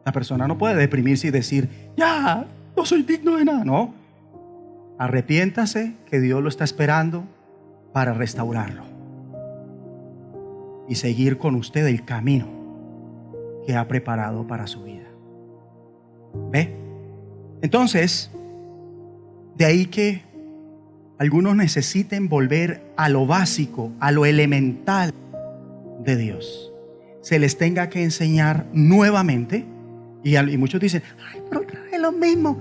La persona no puede deprimirse y decir: ya, no soy digno de nada. No. Arrepiéntase, que Dios lo está esperando para restaurarlo y seguir con usted el camino que ha preparado para su vida. ¿Ve? Entonces, de ahí que algunos necesiten volver a lo básico, a lo elemental de Dios. Se les tenga que enseñar nuevamente. Y muchos dicen: ay, pero otra vez lo mismo.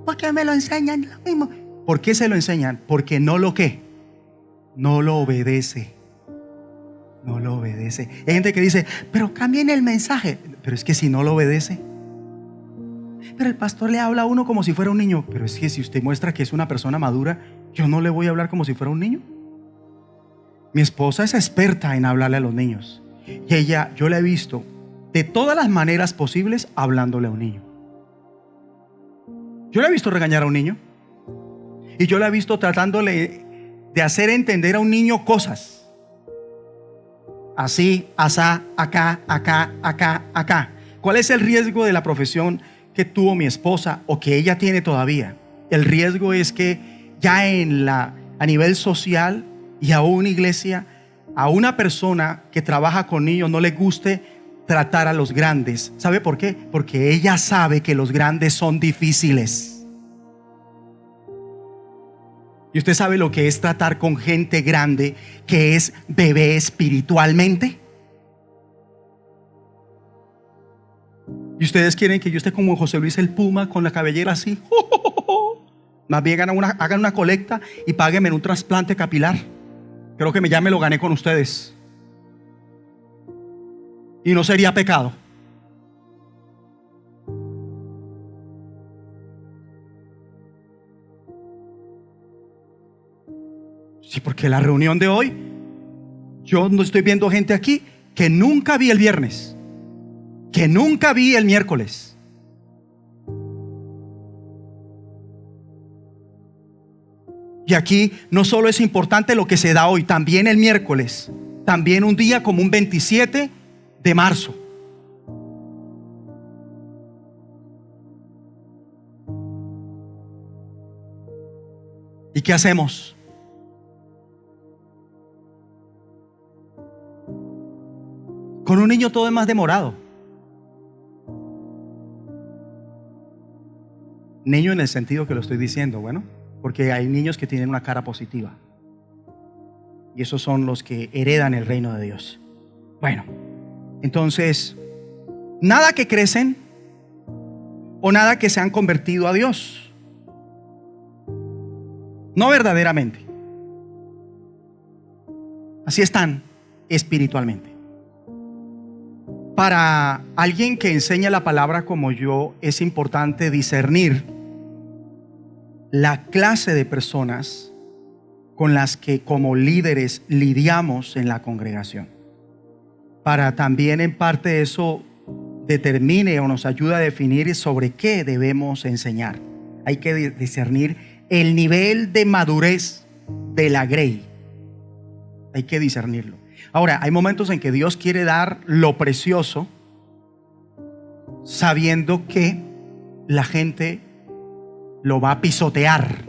¿Por qué me lo enseñan lo mismo? ¿Por qué se lo enseñan? Porque no lo obedece. No lo obedece. Hay gente que dice: pero cambien el mensaje. Pero es que si no lo obedece. Pero el pastor le habla a uno como si fuera un niño. Pero es que si usted muestra que es una persona madura, yo no le voy a hablar como si fuera un niño. Mi esposa es experta en hablarle a los niños. Y ella, yo la he visto de todas las maneras posibles hablándole a un niño. Yo la he visto regañar a un niño. Y yo la he visto tratándole de hacer entender a un niño cosas. Así, asá, acá, acá, acá, acá. ¿Cuál es el riesgo de la profesión que tuvo mi esposa o que ella tiene todavía? El riesgo es que ya a nivel social y aún iglesia, a una persona que trabaja con niños no le guste tratar a los grandes. ¿Sabe por qué? Porque ella sabe que los grandes son difíciles. ¿Y usted sabe lo que es tratar con gente grande que es bebé espiritualmente? ¿Y ustedes quieren que yo esté como José Luis el Puma con la cabellera así? Más bien hagan una colecta y páguenme en un trasplante capilar. Creo que ya me lo gané con ustedes. Y no sería pecado. Sí, porque la reunión de hoy, yo no estoy viendo gente aquí que nunca vi el viernes, que nunca vi el miércoles. Y aquí no solo es importante lo que se da hoy, también el miércoles, también un día como un 27 de marzo. ¿Y qué hacemos? Con un niño todo es más demorado. Niño en el sentido que lo estoy diciendo, bueno, porque hay niños que tienen una cara positiva. Y esos son los que heredan el reino de Dios. Bueno, entonces, nada que crecen o nada que se han convertido a Dios. No verdaderamente. Así están espiritualmente. Para alguien que enseña la palabra como yo, es importante discernir la clase de personas con las que como líderes lidiamos en la congregación. Para también en parte eso determine o nos ayuda a definir sobre qué debemos enseñar. Hay que discernir el nivel de madurez de la grey. Hay que discernirlo. Ahora, hay momentos en que Dios quiere dar lo precioso, sabiendo que la gente lo va a pisotear.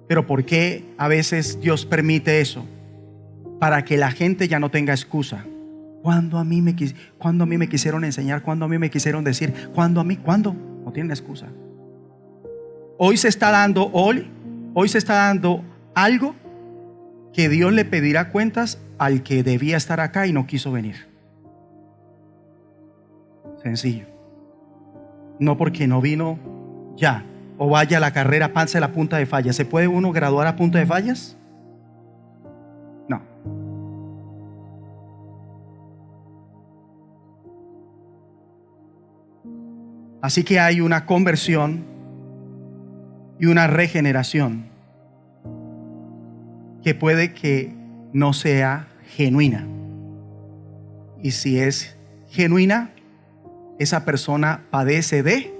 Pero ¿por qué a veces Dios permite eso? Para que la gente ya no tenga excusa. ¿Cuándo a mí me quisieron enseñar? ¿Cuándo a mí me quisieron decir? ¿Cuándo? No tienen excusa. Hoy se está dando algo que Dios le pedirá cuentas al que debía estar acá y no quiso venir. Sencillo. No porque no vino ya, o vaya a la carrera, pase la punta de fallas. ¿Se puede uno graduar a punta de fallas? No. Así que hay una conversión y una regeneración que puede que no sea genuina. Y si es genuina, esa persona padece de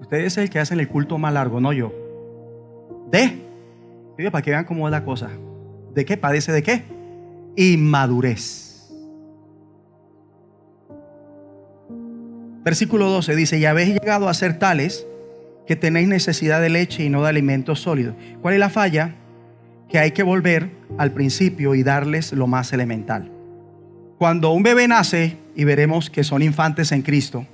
usted es el que hace el culto más largo, no yo. Para que vean cómo es la cosa. ¿De qué? Padece de qué? Inmadurez. Versículo 12 dice: y habéis llegado a ser tales que tenéis necesidad de leche y no de alimentos sólidos. ¿Cuál es la falla? Que hay que volver al principio y darles lo más elemental. Cuando un bebé nace, y veremos que son infantes en Cristo,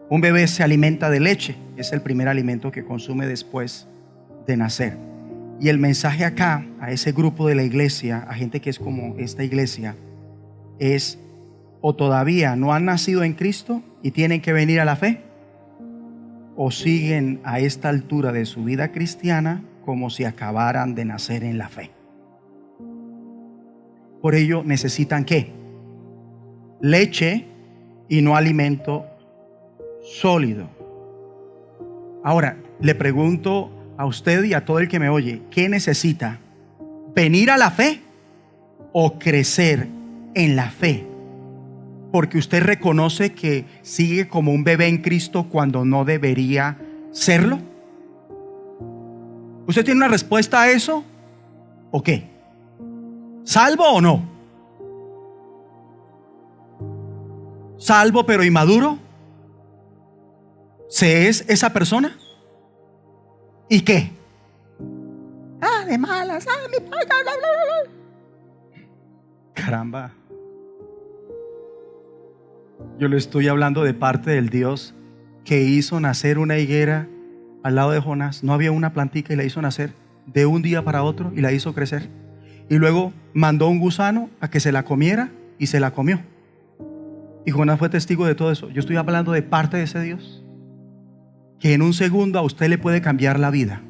un bebé se alimenta de leche. Es el primer alimento que consume después de nacer. Y el mensaje acá a ese grupo de la iglesia, a gente que es como esta iglesia, es: o todavía no han nacido en Cristo y tienen que venir a la fe, o siguen a esta altura de su vida cristiana como si acabaran de nacer en la fe. Por ello necesitan ¿qué? Leche y no alimento sólido. Ahora le pregunto a usted y a todo el que me oye: ¿qué necesita? ¿Venir a la fe o crecer en la fe? Porque usted reconoce que sigue como un bebé en Cristo cuando no debería serlo. ¿Usted tiene una respuesta a eso? ¿O qué? ¿Salvo o no? ¿Salvo pero inmaduro? ¿Se es esa persona? ¿Y qué? De malas, mi padre, bla, bla, bla. Caramba. Yo le estoy hablando de parte del Dios que hizo nacer una higuera al lado de Jonás. No había una plantica y la hizo nacer de un día para otro y la hizo crecer. Y luego mandó un gusano a que se la comiera y se la comió. Y Jonás fue testigo de todo eso. Yo estoy hablando de parte de ese Dios que en un segundo a usted le puede cambiar la vida.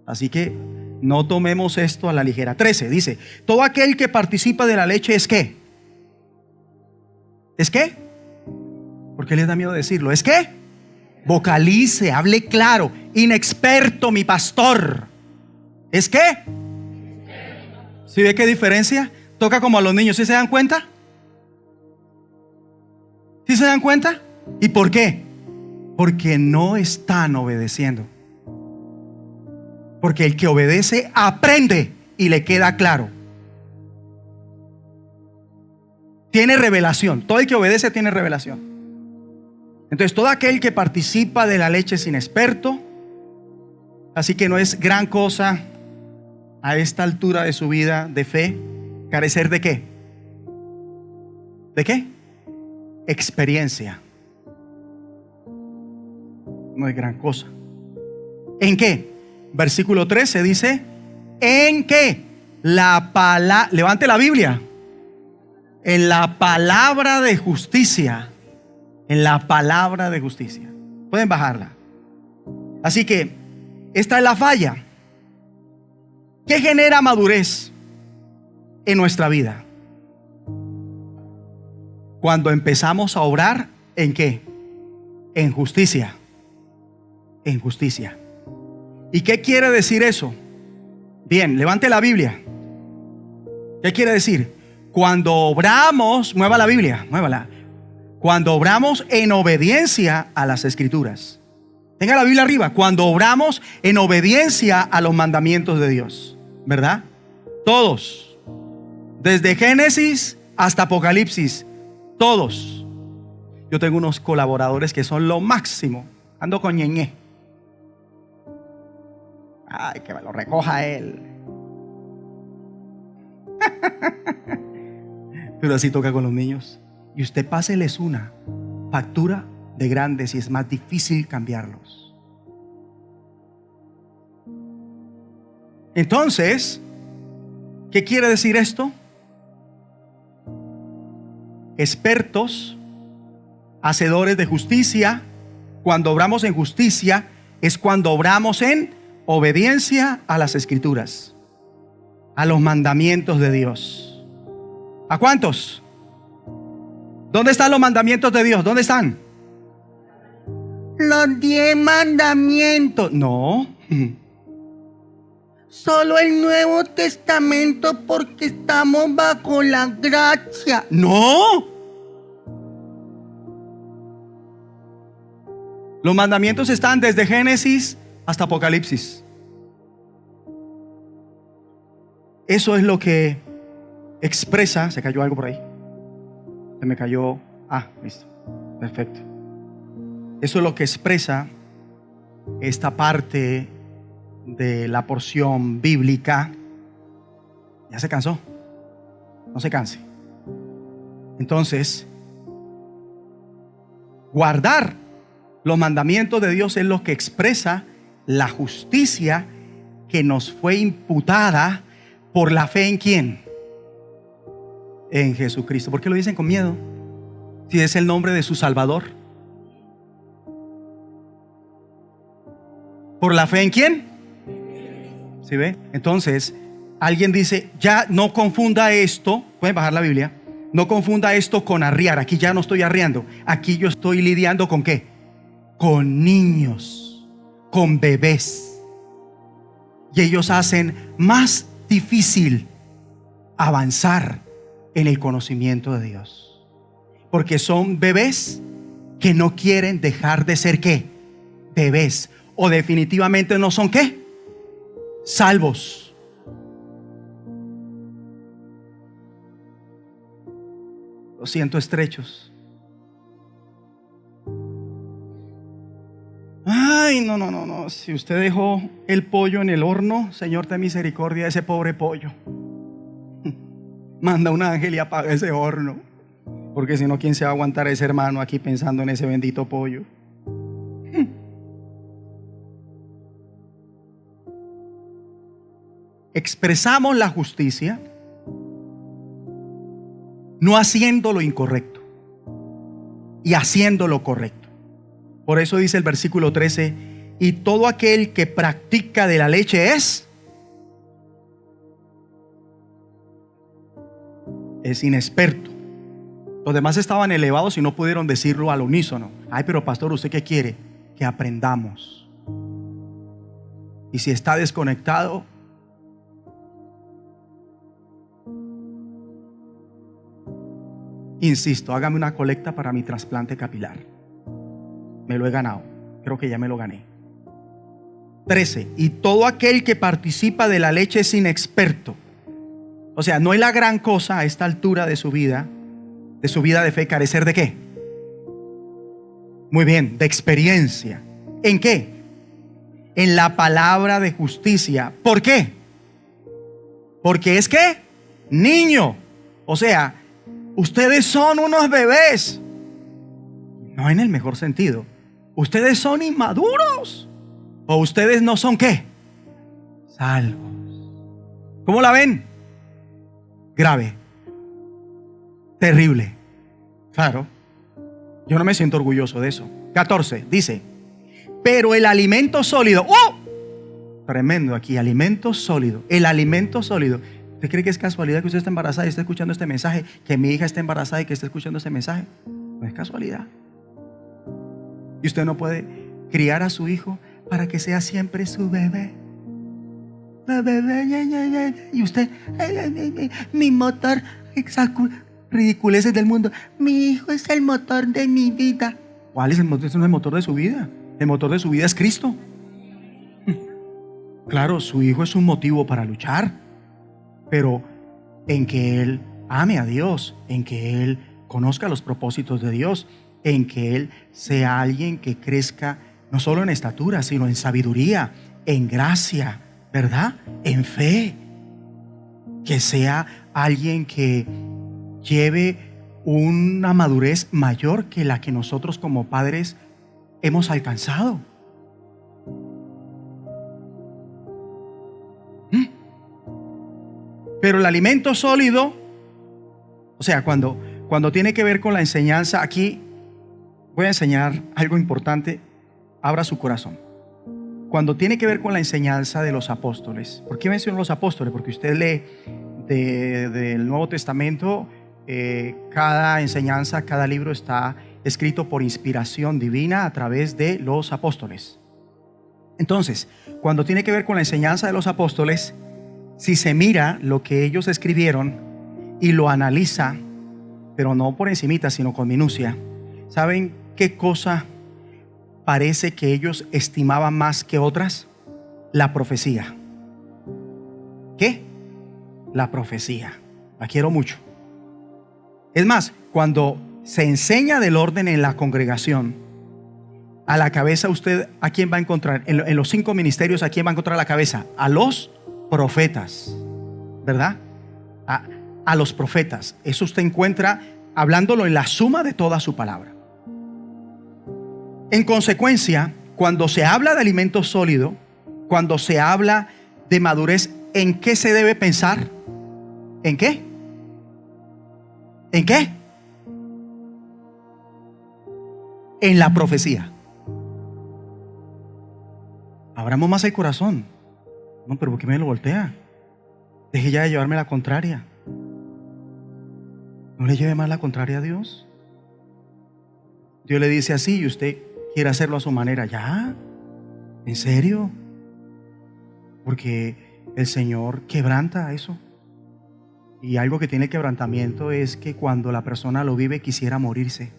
Así que no tomemos esto a la ligera. 13 dice: todo aquel que participa de la leche es ¿qué? ¿Es qué? ¿Por qué les da miedo decirlo? ¿Es qué? Vocalice, hable claro. Inexperto, mi pastor. ¿Es qué? ¿Sí ve qué diferencia? Toca como a los niños. ¿Sí se dan cuenta? ¿Sí se dan cuenta? ¿Y por qué? Porque no están obedeciendo. Porque el que obedece aprende y le queda claro. Tiene revelación. Todo el que obedece tiene revelación. Entonces todo aquel que participa de la leche es inexperto. Así que no es gran cosa a esta altura de su vida de fe carecer de ¿qué? ¿De qué? Experiencia. No es gran cosa. ¿En qué? versículo 13 dice, ¿en qué? Levante la Biblia. En la palabra de justicia. En la palabra de justicia. Pueden bajarla. Así que esta es la falla. ¿Qué genera madurez en nuestra vida? Cuando empezamos a obrar, ¿en qué? En justicia. En justicia. ¿Y qué quiere decir eso? Bien, levante la Biblia. ¿Qué quiere decir? Cuando obramos, mueva la Biblia, muévala. Cuando obramos en obediencia a las Escrituras. Tenga la Biblia arriba. Cuando obramos en obediencia a los mandamientos de Dios. ¿Verdad? Todos. Desde Génesis hasta Apocalipsis. Todos. Yo tengo unos colaboradores que son lo máximo. Ando con ñeñé. Ay, que me lo recoja él. Pero así toca con los niños. Y usted páseles una factura de grandes y es más difícil cambiarlos. Entonces, ¿qué quiere decir esto? Expertos, hacedores de justicia. Cuando obramos en justicia es cuando obramos en obediencia a las Escrituras, a los mandamientos de Dios. ¿A cuántos? ¿Dónde están los mandamientos de Dios? ¿Dónde están? Los 10 mandamientos. No. Solo el Nuevo Testamento porque estamos bajo la gracia. No. Los mandamientos están desde Génesis hasta Apocalipsis. Eso es lo que expresa. Se cayó algo por ahí. Se me cayó. Listo. Perfecto. Eso es lo que expresa esta parte de la porción bíblica. ¿Ya se cansó? No se canse. Entonces, guardar los mandamientos de Dios es lo que expresa la justicia que nos fue imputada por la fe en ¿quién? En Jesucristo. ¿Por qué lo dicen con miedo? Si es el nombre de su Salvador. ¿Por la fe en quién? ¿Sí ve? Entonces, alguien dice, ya no confunda esto. Pueden bajar la Biblia. No confunda esto con arriar. Aquí ya no estoy arriando. Aquí yo estoy lidiando con ¿qué? Con niños, con bebés. Y ellos hacen más difícil avanzar en el conocimiento de Dios. Porque son bebés que no quieren dejar de ser ¿qué? Bebés. O definitivamente no son ¿qué? Salvos. Lo siento, estrechos. Ay, no. Si usted dejó el pollo en el horno, Señor, ten misericordia de ese pobre pollo. Manda un ángel y apaga ese horno. Porque si no, ¿quién se va a aguantar a ese hermano aquí pensando en ese bendito pollo? Expresamos la justicia no haciendo lo incorrecto y haciendo lo correcto. Por eso dice el versículo 13: y todo aquel que practica de la leche es inexperto. Los demás estaban elevados y no pudieron decirlo al unísono. Ay, pero pastor, ¿usted qué quiere? Que aprendamos. Y si está desconectado, insisto, hágame una colecta para mi trasplante capilar. Me lo he ganado. Creo que ya me lo gané. 13. Y todo aquel que participa de la leche es inexperto. O sea, no es la gran cosa a esta altura de su vida de fe, carecer ¿de qué? Muy bien, de experiencia. ¿En qué? En la palabra de justicia. ¿Por qué? Porque es que niño. O sea, ustedes son unos bebés. No en el mejor sentido. Ustedes son inmaduros. O ustedes no son ¿qué? salvos. ¿Cómo la ven? Grave, terrible. Claro, yo no me siento orgulloso de eso. 14, dice, pero el alimento sólido, ¡oh! Tremendo aquí, alimento sólido. El alimento sólido. ¿Usted cree que es casualidad que usted esté embarazada y esté escuchando este mensaje? Que mi hija esté embarazada y que esté escuchando este mensaje. No es casualidad. Y usted no puede criar a su hijo para que sea siempre su bebé. Y usted, mi motor, ridiculeces del mundo. Mi hijo es el motor de mi vida. ¿Cuál es el motor? Ese no es el motor de su vida. El motor de su vida es Cristo. Claro, su hijo es un motivo para luchar, pero en que él ame a Dios, en que él conozca los propósitos de Dios, en que él sea alguien que crezca no solo en estatura, sino en sabiduría, en gracia, ¿verdad? En fe. Que sea alguien que lleve una madurez mayor que la que nosotros como padres hemos alcanzado. Pero el alimento sólido, o sea, cuando tiene que ver con la enseñanza, aquí voy a enseñar algo importante. Abra su corazón. Cuando tiene que ver con la enseñanza de los apóstoles. ¿Por qué menciono los apóstoles? Porque usted lee del Nuevo Testamento, cada enseñanza, cada libro está escrito por inspiración divina a través de los apóstoles. Entonces, cuando tiene que ver con la enseñanza de los apóstoles, si se mira lo que ellos escribieron y lo analiza, pero no por encimita, sino con minucia, ¿saben qué cosa parece que ellos estimaban más que otras? La profecía. ¿Qué? La profecía. La quiero mucho. Es más, cuando se enseña del orden en la congregación, a la cabeza usted, ¿a quién va a encontrar? En los 5 ministerios, ¿a quién va a encontrar a la cabeza? A los profetas, ¿verdad? A los profetas. Eso usted encuentra hablándolo en la suma de toda su palabra. En consecuencia, cuando se habla de alimento sólido, cuando se habla de madurez, ¿en qué se debe pensar? ¿En qué? ¿En qué? En la profecía. Abramos más el corazón. No, pero ¿por qué me lo voltea? Deje ya de llevarme la contraria. No le lleve más la contraria a Dios. Dios le dice así y usted quiere hacerlo a su manera. ¿Ya? ¿En serio? Porque el Señor quebranta eso. Y algo que tiene quebrantamiento es que cuando la persona lo vive quisiera morirse.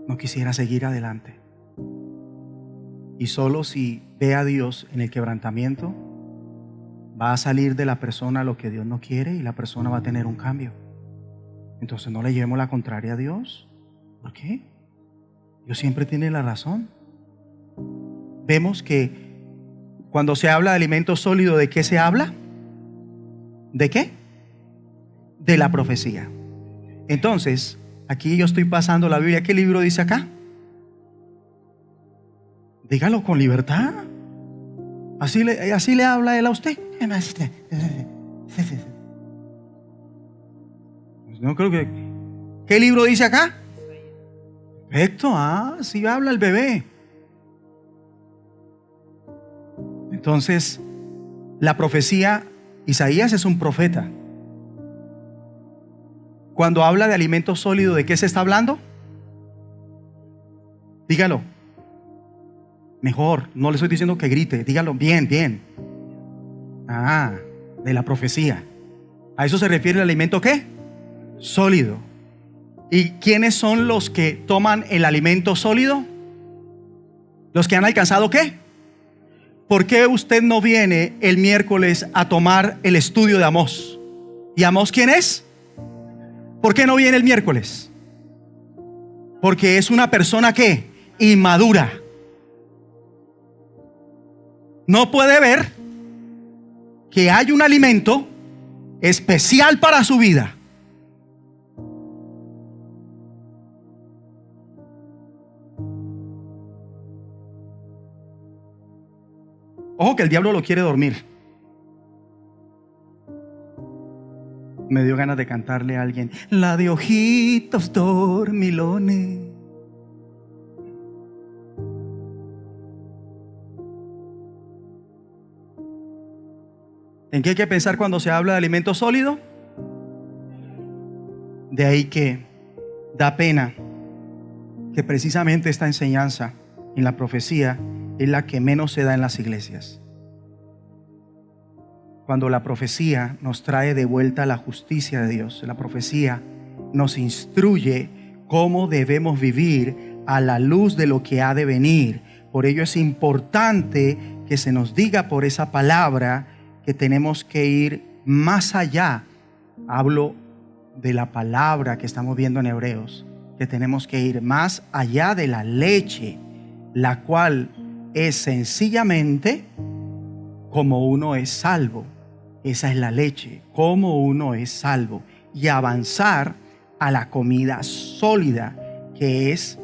No quisiera seguir adelante. Y solo si ve a Dios en el quebrantamiento, va a salir de la persona lo que Dios no quiere y la persona va a tener un cambio. Entonces no le llevemos la contraria a Dios. ¿Por qué? Dios siempre tiene la razón. Vemos que cuando se habla de alimento sólido, ¿de qué se habla? ¿De qué? De la profecía. Entonces, aquí yo estoy pasando la Biblia. ¿Qué libro dice acá? Dígalo con libertad. Así le habla él a usted. No creo que. ¿Qué libro dice acá? Perfecto. Sí habla el bebé. Entonces, la profecía, Isaías es un profeta. Cuando habla de alimento sólido, ¿de qué se está hablando? Dígalo. Mejor, no le estoy diciendo que grite, dígalo bien, bien. De la profecía. ¿A eso se refiere el alimento qué? Sólido. ¿Y quiénes son los que toman el alimento sólido? ¿Los que han alcanzado qué? ¿Por qué usted no viene el miércoles a tomar el estudio de Amós? ¿Y Amós quién es? ¿Por qué no viene el miércoles? Porque es una persona que inmadura. No puede ver que hay un alimento especial para su vida. Ojo que el diablo lo quiere dormir. Me dio ganas de cantarle a alguien, la de ojitos dormilones. ¿En qué hay que pensar cuando se habla de alimento sólido? De ahí que da pena que precisamente esta enseñanza en la profecía es la que menos se da en las iglesias. Cuando la profecía nos trae de vuelta la justicia de Dios, la profecía nos instruye cómo debemos vivir a la luz de lo que ha de venir. Por ello es importante que se nos diga por esa palabra que tenemos que ir más allá. Hablo de la palabra que estamos viendo en Hebreos, que tenemos que ir más allá de la leche, la cual es sencillamente como uno es salvo. Esa es la leche, cómo uno es salvo, y avanzar a la comida sólida, que es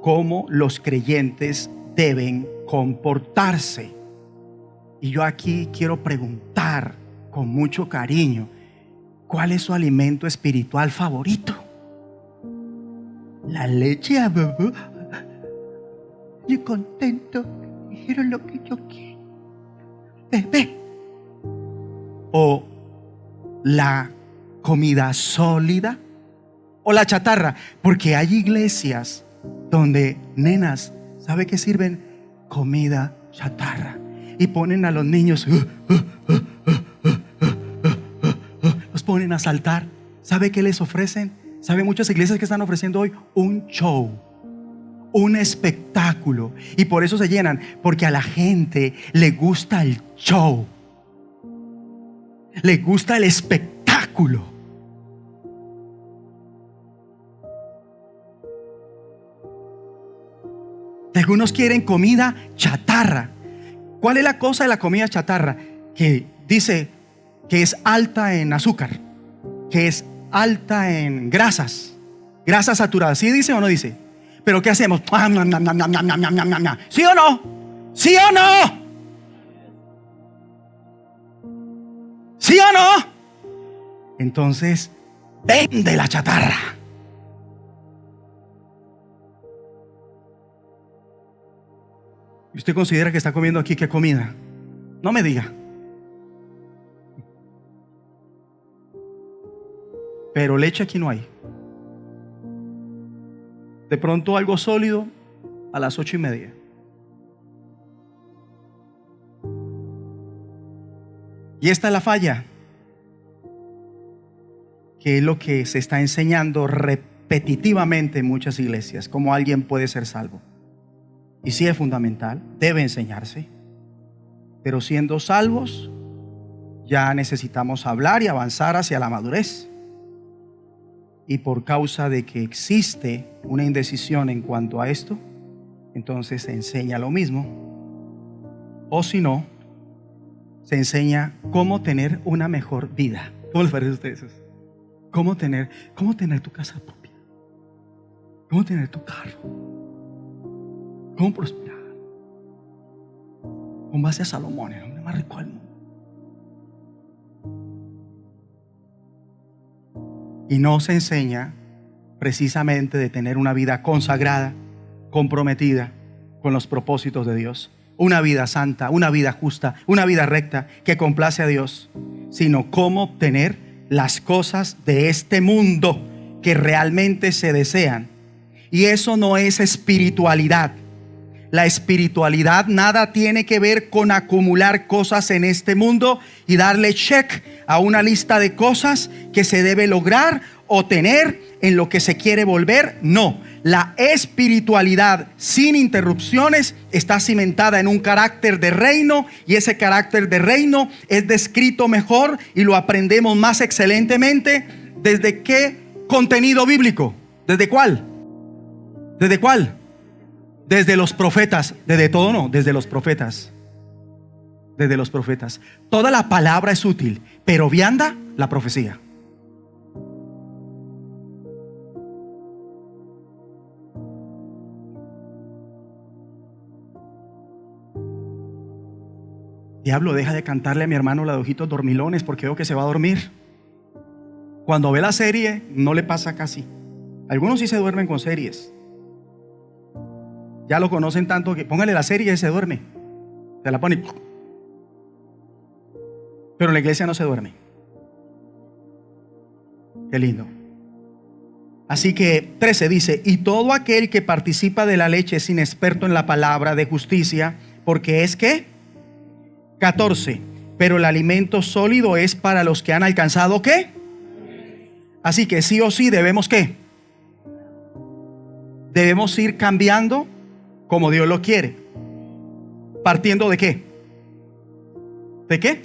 cómo los creyentes deben comportarse. Y yo aquí quiero preguntar con mucho cariño, ¿cuál es su alimento espiritual favorito? La leche, yo contento, dijeron lo que yo quiero, bebé. O la comida sólida o la chatarra, porque hay iglesias donde, nenas, ¿sabe qué sirven? Comida chatarra, y ponen a los niños, los ponen a saltar. ¿Sabe qué les ofrecen? ¿Sabe muchas iglesias que están ofreciendo hoy? Un show, un espectáculo, y por eso se llenan, porque a la gente le gusta el show, le gusta el espectáculo. Algunos quieren comida chatarra. ¿Cuál es la cosa de la comida chatarra? Que dice que es alta en azúcar, que es alta en grasas saturadas. ¿Sí dice o no dice? Pero ¿qué hacemos? ¿Sí o no? ¿Sí o no? ¿Sí o no? Entonces, vende la chatarra. ¿Y usted considera que está comiendo aquí qué comida? No me diga. Pero leche aquí no hay. De pronto algo sólido a las 8:30. Y esta es la falla, que es lo que se está enseñando repetitivamente en muchas iglesias, cómo alguien puede ser salvo. Y sí es fundamental, debe enseñarse, pero siendo salvos ya necesitamos hablar y avanzar hacia la madurez. Y por causa de que existe una indecisión en cuanto a esto, entonces se enseña lo mismo, o si no, se enseña cómo tener una mejor vida. ¿Cómo les parece a ustedes eso? Cómo tener tu casa propia, cómo tener tu carro, cómo prosperar, con base a Salomón, el hombre más rico del mundo. Y no se enseña precisamente de tener una vida consagrada, comprometida con los propósitos de Dios, una vida santa, una vida justa, una vida recta que complace a Dios, sino cómo obtener las cosas de este mundo que realmente se desean. Y eso no es espiritualidad. La espiritualidad nada tiene que ver con acumular cosas en este mundo y darle check a una lista de cosas que se debe lograr o tener en lo que se quiere volver. No, la espiritualidad sin interrupciones está cimentada en un carácter de reino, y ese carácter de reino es descrito mejor y lo aprendemos más excelentemente. ¿Desde qué contenido bíblico? ¿Desde cuál? ¿Desde cuál? Desde los profetas. Desde todo no, desde los profetas. Desde los profetas. Toda la palabra es útil, pero vianda la profecía. Diablo, deja de cantarle a mi hermano la de ojitos dormilones porque veo que se va a dormir. Cuando ve la serie no le pasa casi. Algunos sí se duermen con series. Ya lo conocen tanto que póngale la serie y se duerme. Se la pone. Pero en la iglesia no se duerme. Qué lindo. Así que 13 dice: y todo aquel que participa de la leche es inexperto en la palabra de justicia, porque es ¿qué? 14. Pero el alimento sólido es para los que han alcanzado ¿qué? Así que sí o sí debemos ¿qué? Debemos ir cambiando como Dios lo quiere. ¿Partiendo de qué? ¿De qué?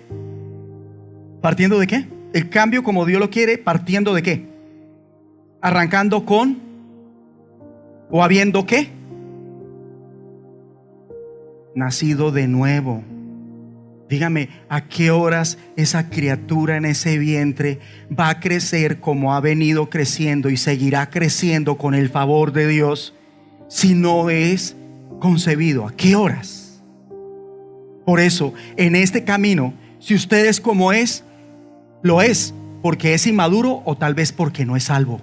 ¿Partiendo de qué? El cambio como Dios lo quiere, ¿partiendo de qué? Arrancando con o habiendo ¿qué? Nacido de nuevo. Dígame, ¿a qué horas esa criatura en ese vientre va a crecer como ha venido creciendo y seguirá creciendo con el favor de Dios si no es concebido? ¿A qué horas? Por eso, en este camino, si usted es como es, lo es porque es inmaduro o tal vez porque no es salvo.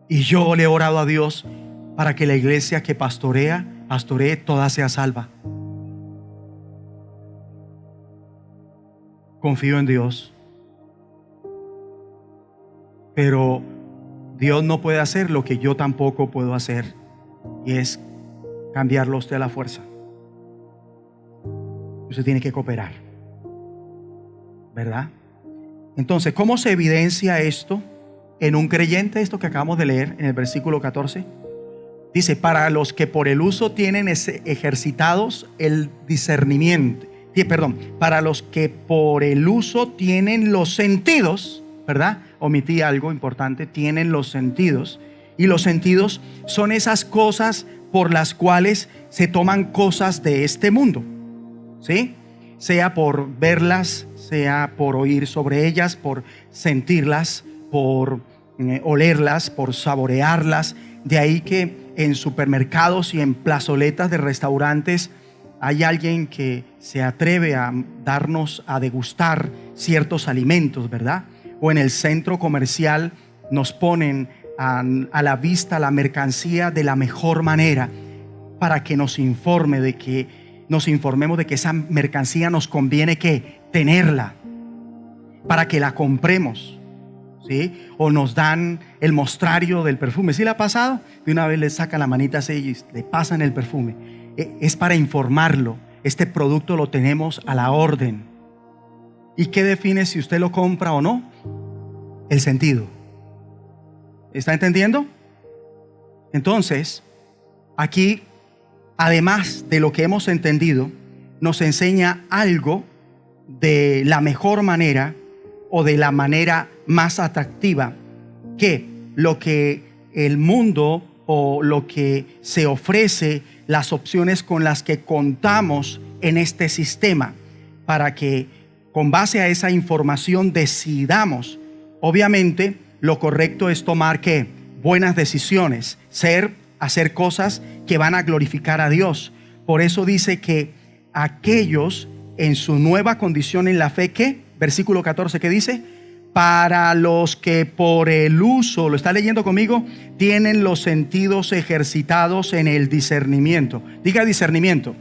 Y yo le he orado a Dios para que la iglesia que pastoree, toda sea salva. Confío en Dios. Pero Dios no puede hacer lo que yo tampoco puedo hacer, y es cambiarlo a usted a la fuerza. Usted tiene que cooperar, ¿verdad? Entonces, ¿cómo se evidencia esto en un creyente? Esto que acabamos de leer en el versículo 14. Dice: para los que por el uso tienen ejercitados el discernimiento. Para los que por el uso tienen los sentidos, ¿verdad? Omití algo importante: tienen los sentidos. Y los sentidos son esas cosas por las cuales se toman cosas de este mundo, ¿sí? Sea por verlas, sea por oír sobre ellas, por sentirlas, por olerlas, por saborearlas. De ahí que en supermercados y en plazoletas de restaurantes hay alguien que se atreve a darnos a degustar ciertos alimentos, ¿verdad? O en el centro comercial nos ponen a la vista la mercancía de la mejor manera para que nos informemos de que esa mercancía nos conviene que tenerla, para que la compremos, ¿sí? O nos dan el mostrario del perfume. ¿Sí le ha pasado? De una vez le sacan la manita así y le pasan el perfume. Es para informarlo: este producto lo tenemos a la orden. ¿Y qué define si usted lo compra o no? El sentido. ¿Está entendiendo? Entonces, aquí, además de lo que hemos entendido, nos enseña algo de la mejor manera o de la manera más atractiva que lo que el mundo o lo que se ofrece, las opciones con las que contamos en este sistema, para que con base a esa información decidamos. Obviamente lo correcto es tomar ¿qué? Buenas decisiones, hacer cosas que van a glorificar a Dios. Por eso dice que aquellos en su nueva condición en la fe, ¿qué? Versículo 14, ¿qué dice? Para los que por el uso, ¿lo está leyendo conmigo? Tienen los sentidos ejercitados en el discernimiento. Diga discernimiento.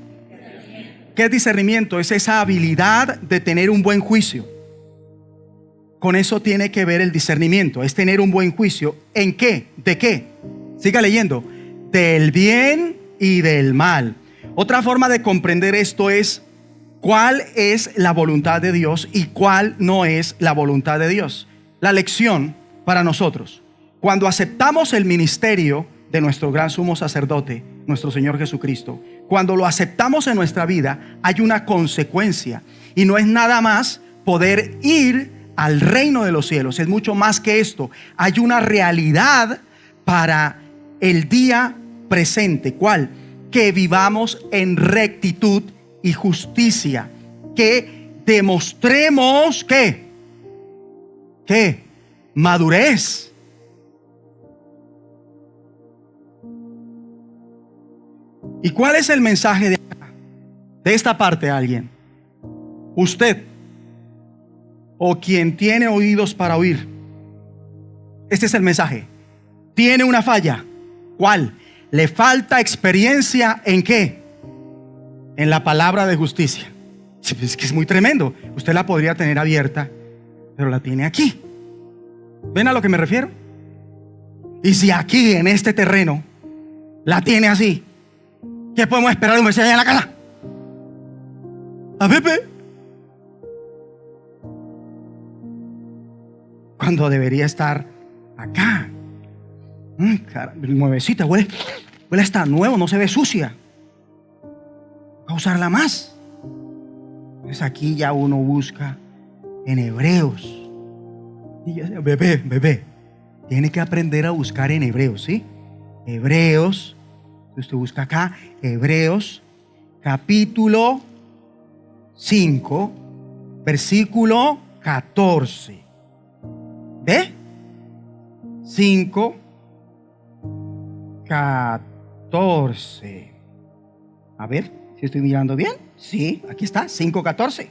¿Qué es discernimiento? Es esa habilidad de tener un buen juicio. Con eso tiene que ver el discernimiento, es tener un buen juicio. ¿En qué? ¿De qué? Siga leyendo. Del bien y del mal. Otra forma de comprender esto es cuál es la voluntad de Dios y cuál no es la voluntad de Dios. La lección para nosotros: cuando aceptamos el ministerio de nuestro gran sumo sacerdote, nuestro Señor Jesucristo, cuando lo aceptamos en nuestra vida, hay una consecuencia, y no es nada más poder ir al reino de los cielos. Es mucho más que esto. Hay una realidad para el día presente. ¿Cuál? Que vivamos en rectitud y justicia, que demostremos ¿qué? ¿Qué? Madurez. ¿Y cuál es el mensaje de acá? De esta parte, alguien. Usted o quien tiene oídos para oír. Este es el mensaje. Tiene una falla. ¿Cuál? Le falta experiencia ¿en qué? En la palabra de justicia. Es que es muy tremendo. Usted la podría tener abierta, pero la tiene aquí. ¿Ven a lo que me refiero? Y si aquí en este terreno la tiene así, ¿qué podemos esperar de un Mesías allá en la casa? A Pepe. Cuando debería estar acá. Nuevecita, huele hasta nuevo, no se ve sucia. Va a usarla más. Pues aquí ya uno busca en Hebreos. Y ya, bebé, tiene que aprender a buscar en Hebreos, ¿sí? Hebreos, usted busca acá, Hebreos, capítulo 5, versículo 14. ¿Ve? 5, 14. A ver, si estoy mirando bien. Sí, aquí está, 5:14.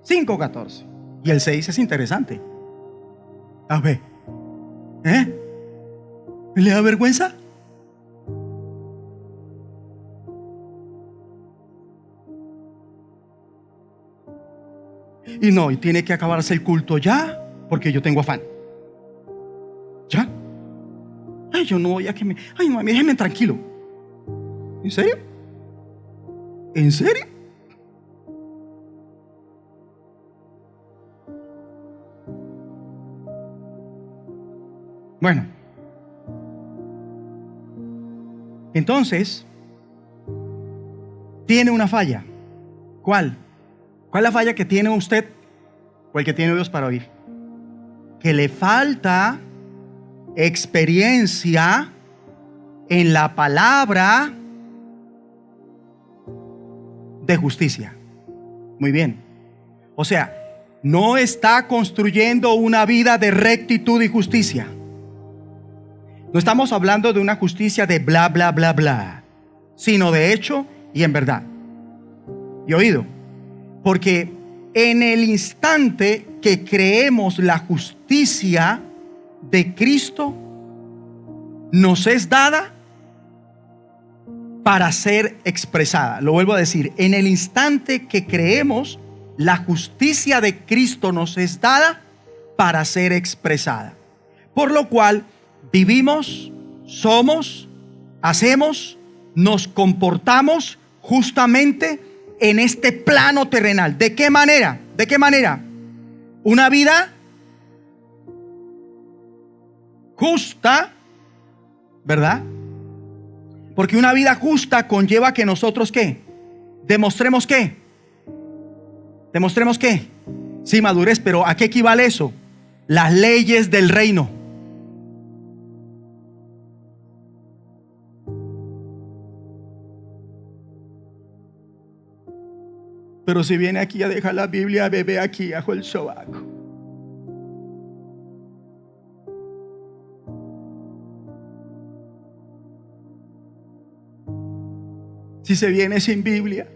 5:14. Y el 6 es interesante. A ver, ¿le da vergüenza? Y no, y tiene que acabarse el culto ya, porque yo tengo afán. ¿Ya? Ay, yo no voy a que me... Ay, mami, déjeme tranquilo. ¿En serio? ¿En serio? Bueno, entonces tiene una falla. ¿Cuál? ¿Cuál es la falla que tiene usted o el que tiene oídos para oír? Que le falta experiencia en la palabra de justicia. Muy bien. O sea, no está construyendo una vida de rectitud y justicia. No estamos hablando de una justicia de bla, bla, bla, bla, sino de hecho y en verdad. Y oído, porque en el instante que creemos la justicia de Cristo, nos es dada para ser expresada. Lo vuelvo a decir, en el instante que creemos, la justicia de Cristo nos es dada para ser expresada. Por lo cual vivimos, somos, hacemos, nos comportamos justamente en este plano terrenal. ¿De qué manera? ¿De qué manera? Una vida justa, ¿verdad? Porque una vida justa conlleva que nosotros ¿qué? Demostremos ¿qué? ¿Demostremos qué? Sí, madurez, pero ¿a qué equivale eso? Las leyes del reino. Pero si viene aquí a dejar la Biblia, bebé aquí bajo el sobaco. Si se viene sin Biblia,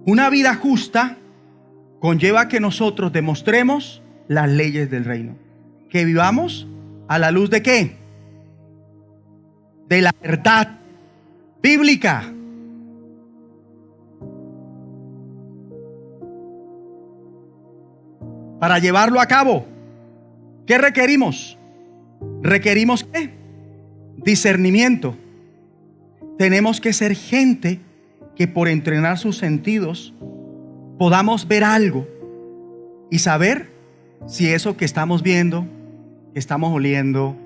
una vida justa conlleva que nosotros demostremos las leyes del reino, que vivamos a la luz de ¿qué? De la verdad bíblica. Para llevarlo a cabo, ¿qué requerimos? ¿Requerimos qué? Discernimiento. Tenemos que ser gente que por entrenar sus sentidos podamos ver algo y saber si eso que estamos viendo, que estamos oliendo,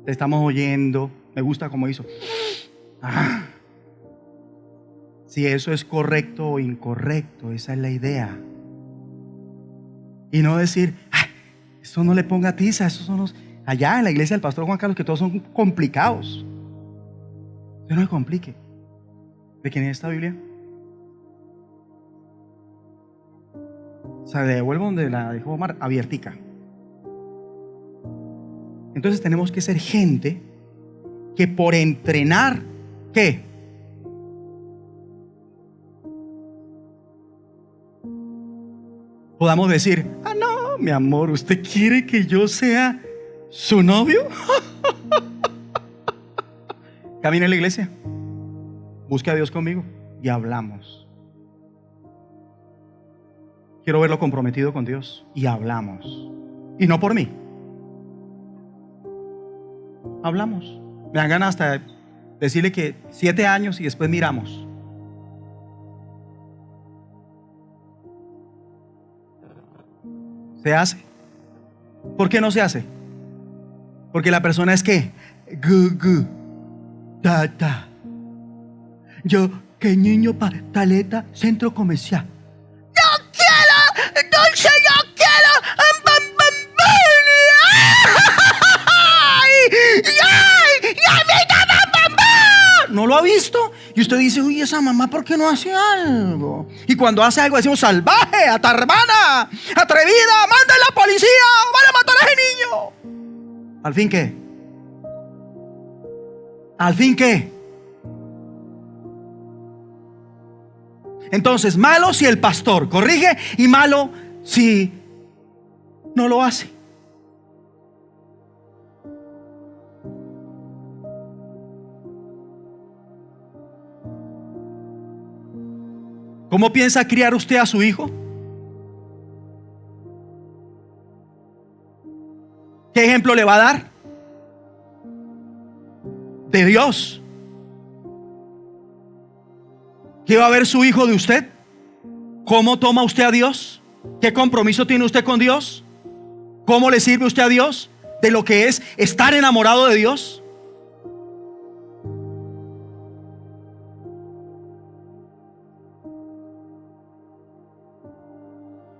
que estamos oyendo, me gusta como hizo, si eso es correcto o incorrecto. Esa es la idea. Y no decir, eso no le ponga tiza, esos son los... Allá en la iglesia del pastor Juan Carlos, que todos son complicados. Usted no se complique. ¿De quién es esta Biblia? O sea, devuelvo donde la dejó Omar, abiertica. Entonces tenemos que ser gente que por entrenar, ¿qué? Podamos decir, ah, no, mi amor, ¿usted quiere que yo sea su novio? Camine a la iglesia, busque a Dios conmigo y hablamos. Quiero verlo comprometido con Dios y hablamos. Y no por mí. Hablamos. Me dan ganas hasta decirle que 7 años y después miramos. ¿Se hace? ¿Por qué no se hace? Porque la persona es que gu, ta, ta. Yo, que niño pataleta, centro comercial. Yo quiero, dulce, yo quiero. ¿No lo ha visto? Y usted dice, uy, esa mamá, ¿por qué no hace algo? Y cuando hace algo decimos, salvaje, atarvana, atrevida, manda a la policía, van a matar a ese niño. ¿Al fin qué? ¿Al fin qué? Entonces, malo si el pastor corrige y malo si no lo hace. ¿Cómo piensa criar usted a su hijo? ¿Qué ejemplo le va a dar? De Dios. ¿Qué va a ver su hijo de usted? ¿Cómo toma usted a Dios? ¿Qué compromiso tiene usted con Dios? ¿Cómo le sirve usted a Dios? De lo que es estar enamorado de Dios.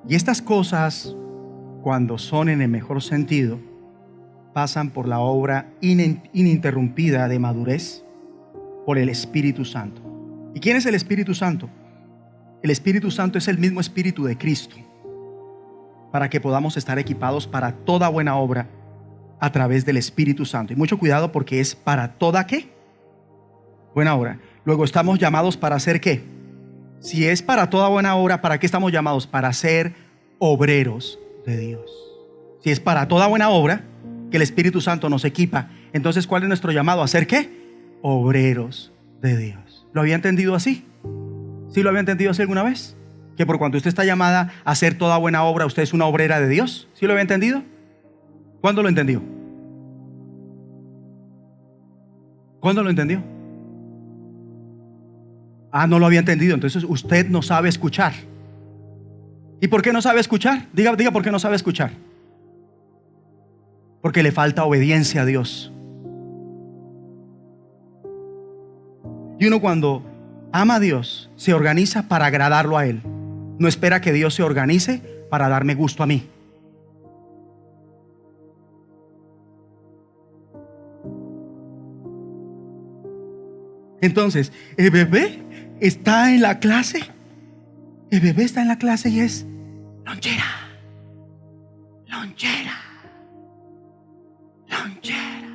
Y estas cosas, cuando son en el mejor sentido, pasan por la obra ininterrumpida de madurez por el Espíritu Santo. ¿Y quién es el Espíritu Santo? El Espíritu Santo es el mismo Espíritu de Cristo, para que podamos estar equipados para toda buena obra a través del Espíritu Santo. Y mucho cuidado, porque es para toda ¿qué? Buena obra. Luego estamos llamados para hacer ¿qué? Si es para toda buena obra, ¿para qué estamos llamados? Para ser obreros de Dios. Si es para toda buena obra que el Espíritu Santo nos equipa, entonces ¿cuál es nuestro llamado? ¿A ser qué? Obreros de Dios. ¿Lo había entendido así? ¿Sí lo había entendido así alguna vez? Que por cuanto usted está llamada a hacer toda buena obra, usted es una obrera de Dios. ¿Sí lo había entendido? ¿Cuándo lo entendió? ¿Cuándo lo entendió? Ah, no lo había entendido. Entonces usted no sabe escuchar. ¿Y por qué no sabe escuchar? Diga por qué no sabe escuchar. Porque le falta obediencia a Dios. Y uno, cuando ama a Dios, se organiza para agradarlo a Él. No espera que Dios se organice para darme gusto a mí. Entonces, el bebé está en la clase. El bebé está en la clase y es lonchera, lonchera, lonchera,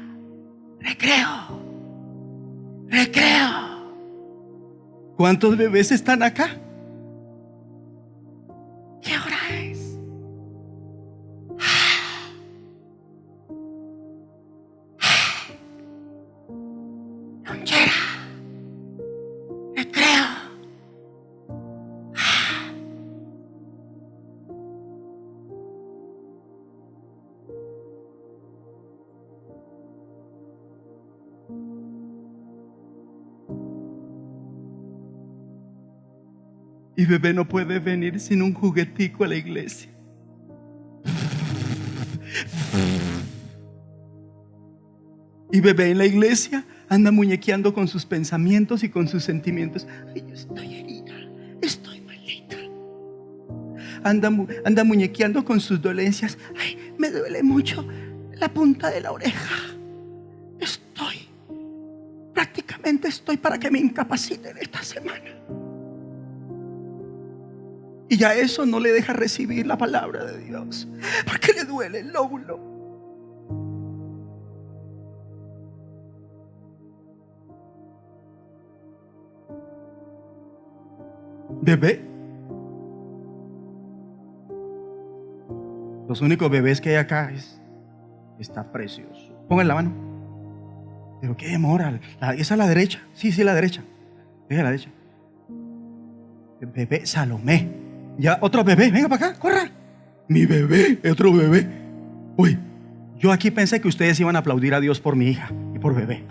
recreo, recreo. ¿Cuántos bebés están acá? ¿Qué hora es? Lonchera, recreo. Y bebé no puede venir sin un juguetico a la iglesia. Y bebé en la iglesia anda muñequeando con sus pensamientos y con sus sentimientos. Ay, yo estoy herida, estoy malita. Anda muñequeando con sus dolencias. Ay, me duele mucho la punta de la oreja. Prácticamente estoy para que me incapaciten esta semana. Y ya eso no le deja recibir la palabra de Dios, porque le duele el lóbulo. Bebé. Los únicos bebés que hay acá está precioso. Pongan la mano. Pero qué demora. ¿Esa es la derecha? Sí, la derecha. Es la derecha. Bebé Salomé. Ya, otro bebé. Venga para acá, corra. Mi bebé, otro bebé. Uy, yo aquí pensé que ustedes iban a aplaudir a Dios por mi hija y por bebé.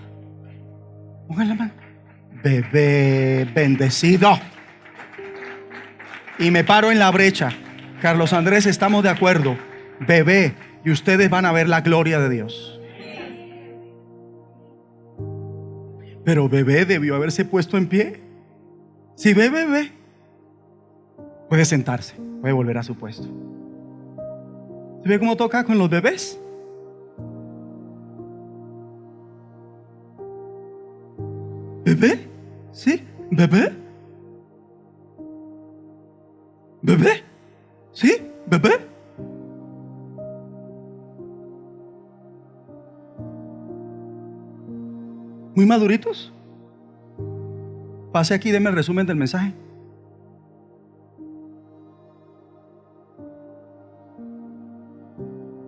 Pongan la mano. Bebé bendecido. Y me paro en la brecha. Carlos Andrés, estamos de acuerdo. Bebé, y ustedes van a ver la gloria de Dios. Pero bebé debió haberse puesto en pie. Si ve bebé, puede sentarse, puede volver a su puesto. ¿Se ve cómo toca con los bebés? ¿Bebé? ¿Sí? ¿Bebé? ¿Bebé? ¿Sí? ¿Bebé? ¿Muy maduritos? Pase aquí, deme el resumen del mensaje.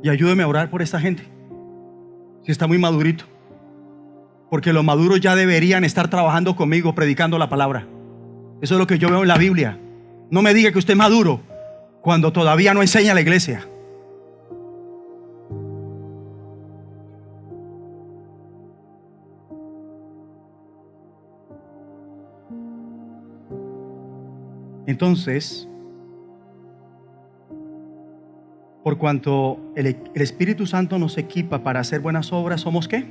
Y ayúdeme a orar por esta gente, si está muy madurito. Porque los maduros ya deberían estar trabajando conmigo, predicando la palabra. Eso es lo que yo veo en la Biblia. No me diga que usted es maduro cuando todavía no enseña a la iglesia. Entonces, por cuanto el Espíritu Santo nos equipa para hacer buenas obras, ¿somos qué?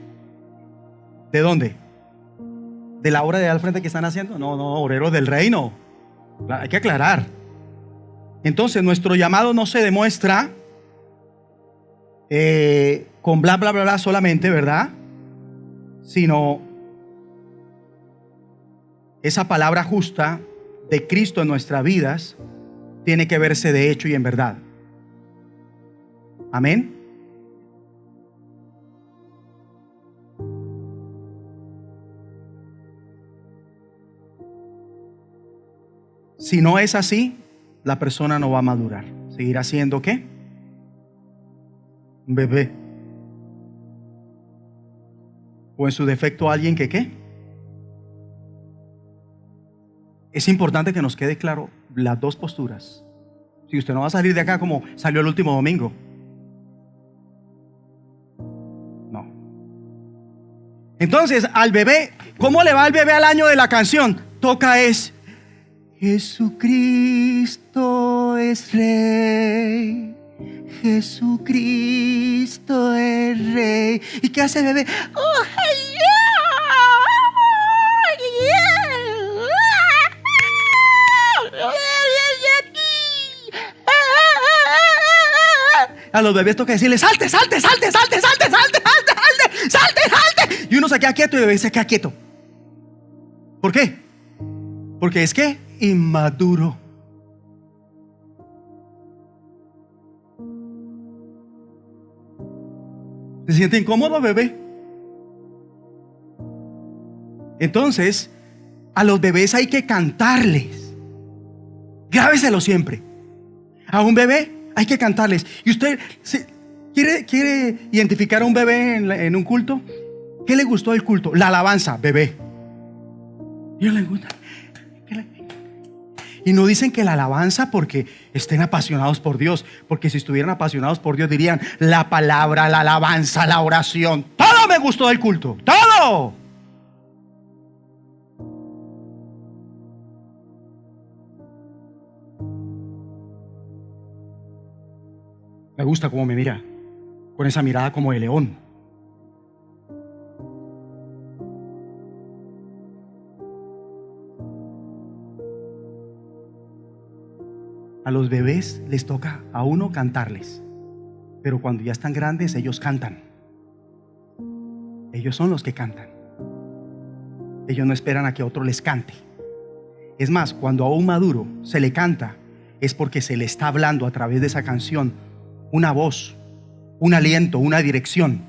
¿De dónde? ¿De la obra de al frente que están haciendo? No, obreros del reino. Hay que aclarar. Entonces, nuestro llamado no se demuestra con bla, bla, bla, bla solamente, ¿verdad? Sino esa palabra justa de Cristo en nuestras vidas tiene que verse de hecho y en verdad. Amén. Si no es así, la persona no va a madurar. Seguirá siendo ¿qué? Un bebé. O en su defecto alguien que ¿qué? Es importante que nos quede claro las dos posturas. Si usted no va a salir de acá como salió el último domingo. No. Entonces, al bebé, ¿cómo le va al bebé al año de la canción? Toca es: Jesucristo es Rey, Jesucristo es Rey. ¿Y qué hace el bebé? Oh, a los bebés toca decirle: salte, salte, salte, salte, salte, salte, salte, salte, salte, salte. Y uno se queda quieto y el bebé se queda quieto. ¿Por qué? Porque es que inmaduro. ¿Se siente incómodo, bebé? Entonces, a los bebés hay que cantarles. Grábeselo siempre. A un bebé hay que cantarles. Y usted quiere identificar a un bebé en un culto. ¿Qué le gustó del culto? La alabanza, bebé. Y le gusta. Y no dicen que la alabanza porque estén apasionados por Dios, porque si estuvieran apasionados por Dios dirían: la palabra, la alabanza, la oración, todo me gustó del culto, todo. Me gusta cómo me mira, con esa mirada como de león. A los bebés les toca a uno cantarles, pero cuando ya están grandes ellos cantan. Ellos son los que cantan. Ellos no esperan a que otro les cante. Es más, cuando a un maduro se le canta, es porque se le está hablando a través de esa canción una voz, un aliento, una dirección.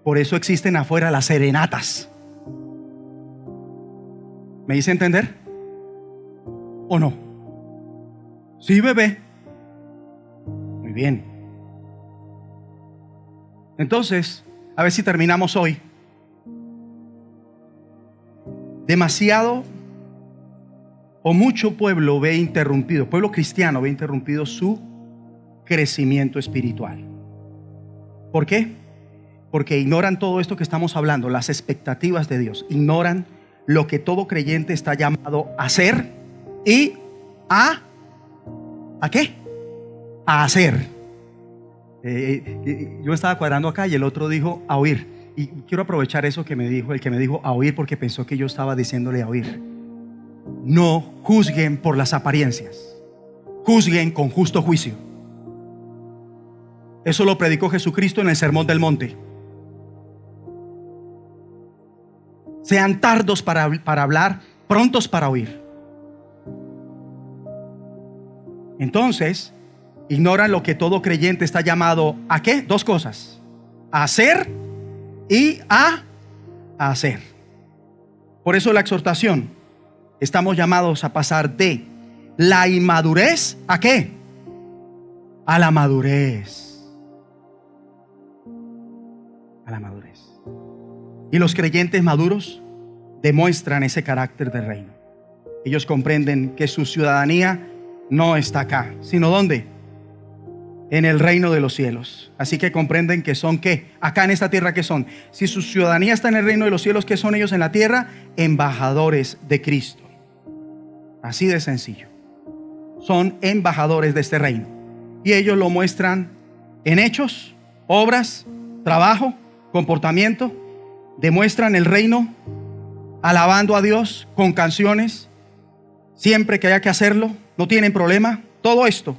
Por eso existen afuera las serenatas. ¿Me hice entender? ¿O no? Sí, bebé. Muy bien. Entonces, a ver si terminamos hoy. Demasiado o mucho pueblo pueblo cristiano ve interrumpido su crecimiento espiritual. ¿Por qué? Porque ignoran todo esto que estamos hablando, las expectativas de Dios. Ignoran lo que todo creyente está llamado a hacer y ¿a qué? A hacer. Yo estaba cuadrando acá y el otro dijo a oír. Y quiero aprovechar eso que me dijo, el que me dijo a oír, porque pensó que yo estaba diciéndole a oír. No juzguen por las apariencias, juzguen con justo juicio. Eso lo predicó Jesucristo en el Sermón del Monte. Sean tardos para hablar, prontos para oír. Entonces, ignoran lo que todo creyente está llamado ¿a qué? Dos cosas: a hacer y a hacer. Por eso la exhortación: estamos llamados a pasar de la inmadurez ¿a qué? A la madurez. A la madurez. Y los creyentes maduros demuestran ese carácter del reino. Ellos comprenden que su ciudadanía no está acá, sino ¿dónde? En el reino de los cielos. Así que comprenden que son ¿qué? Acá en esta tierra, ¿qué son? Si su ciudadanía está en el reino de los cielos, ¿qué son ellos en la tierra? Embajadores de Cristo. Así de sencillo. Son embajadores de este reino. Y ellos lo muestran en hechos, obras, trabajo, comportamiento. Demuestran el reino alabando a Dios con canciones siempre que haya que hacerlo. No tienen problema. Todo esto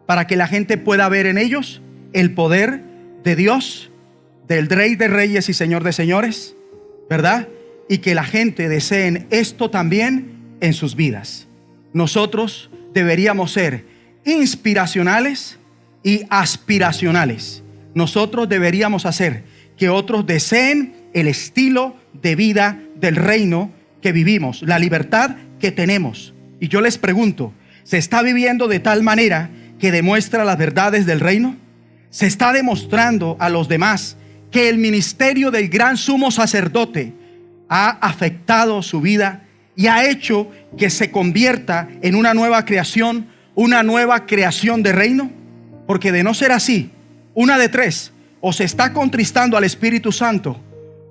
para que la gente pueda ver en ellos el poder de Dios, del Rey de Reyes y Señor de Señores, ¿verdad? Y que la gente deseen esto también en sus vidas. Nosotros deberíamos ser inspiracionales y aspiracionales. Nosotros deberíamos hacer que otros deseen el estilo de vida del reino que vivimos, la libertad que tenemos. Y yo les pregunto, ¿se está viviendo de tal manera que demuestra las verdades del reino? ¿Se está demostrando a los demás que el ministerio del gran sumo sacerdote ha afectado su vida y ha hecho que se convierta en una nueva creación de reino? Porque de no ser así, una de tres: o se está contristando al Espíritu Santo,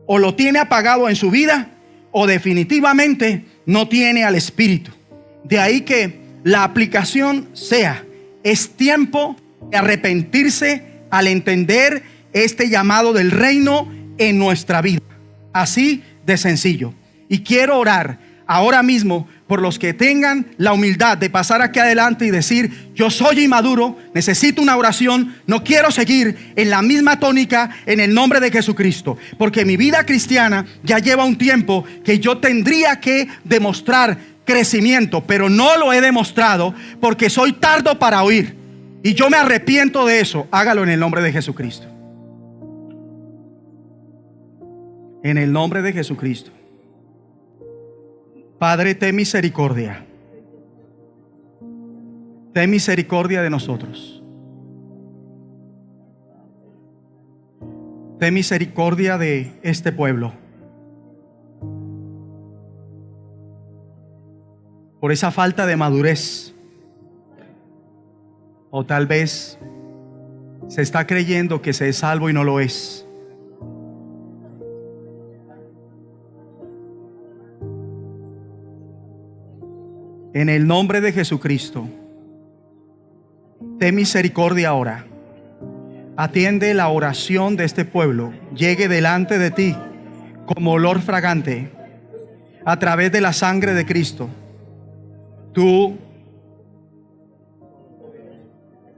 o lo tiene apagado en su vida, o definitivamente no tiene al Espíritu. De ahí que la aplicación sea: es tiempo de arrepentirse al entender este llamado del reino en nuestra vida. Así de sencillo. Y quiero orar ahora mismo por los que tengan la humildad de pasar aquí adelante y decir: yo soy inmaduro, necesito una oración, no quiero seguir en la misma tónica, en el nombre de Jesucristo, porque mi vida cristiana ya lleva un tiempo que yo tendría que demostrar crecimiento, pero no lo he demostrado porque soy tardo para oír, y yo me arrepiento de eso. Hágalo en el nombre de Jesucristo. En el nombre de Jesucristo. Padre, ten misericordia. Ten misericordia de nosotros. Ten misericordia de este pueblo. Por esa falta de madurez. O tal vez se está creyendo que se es salvo y no lo es. En el nombre de Jesucristo, ten misericordia ahora. Atiende la oración de este pueblo. Llegue delante de ti como olor fragante a través de la sangre de Cristo. Tú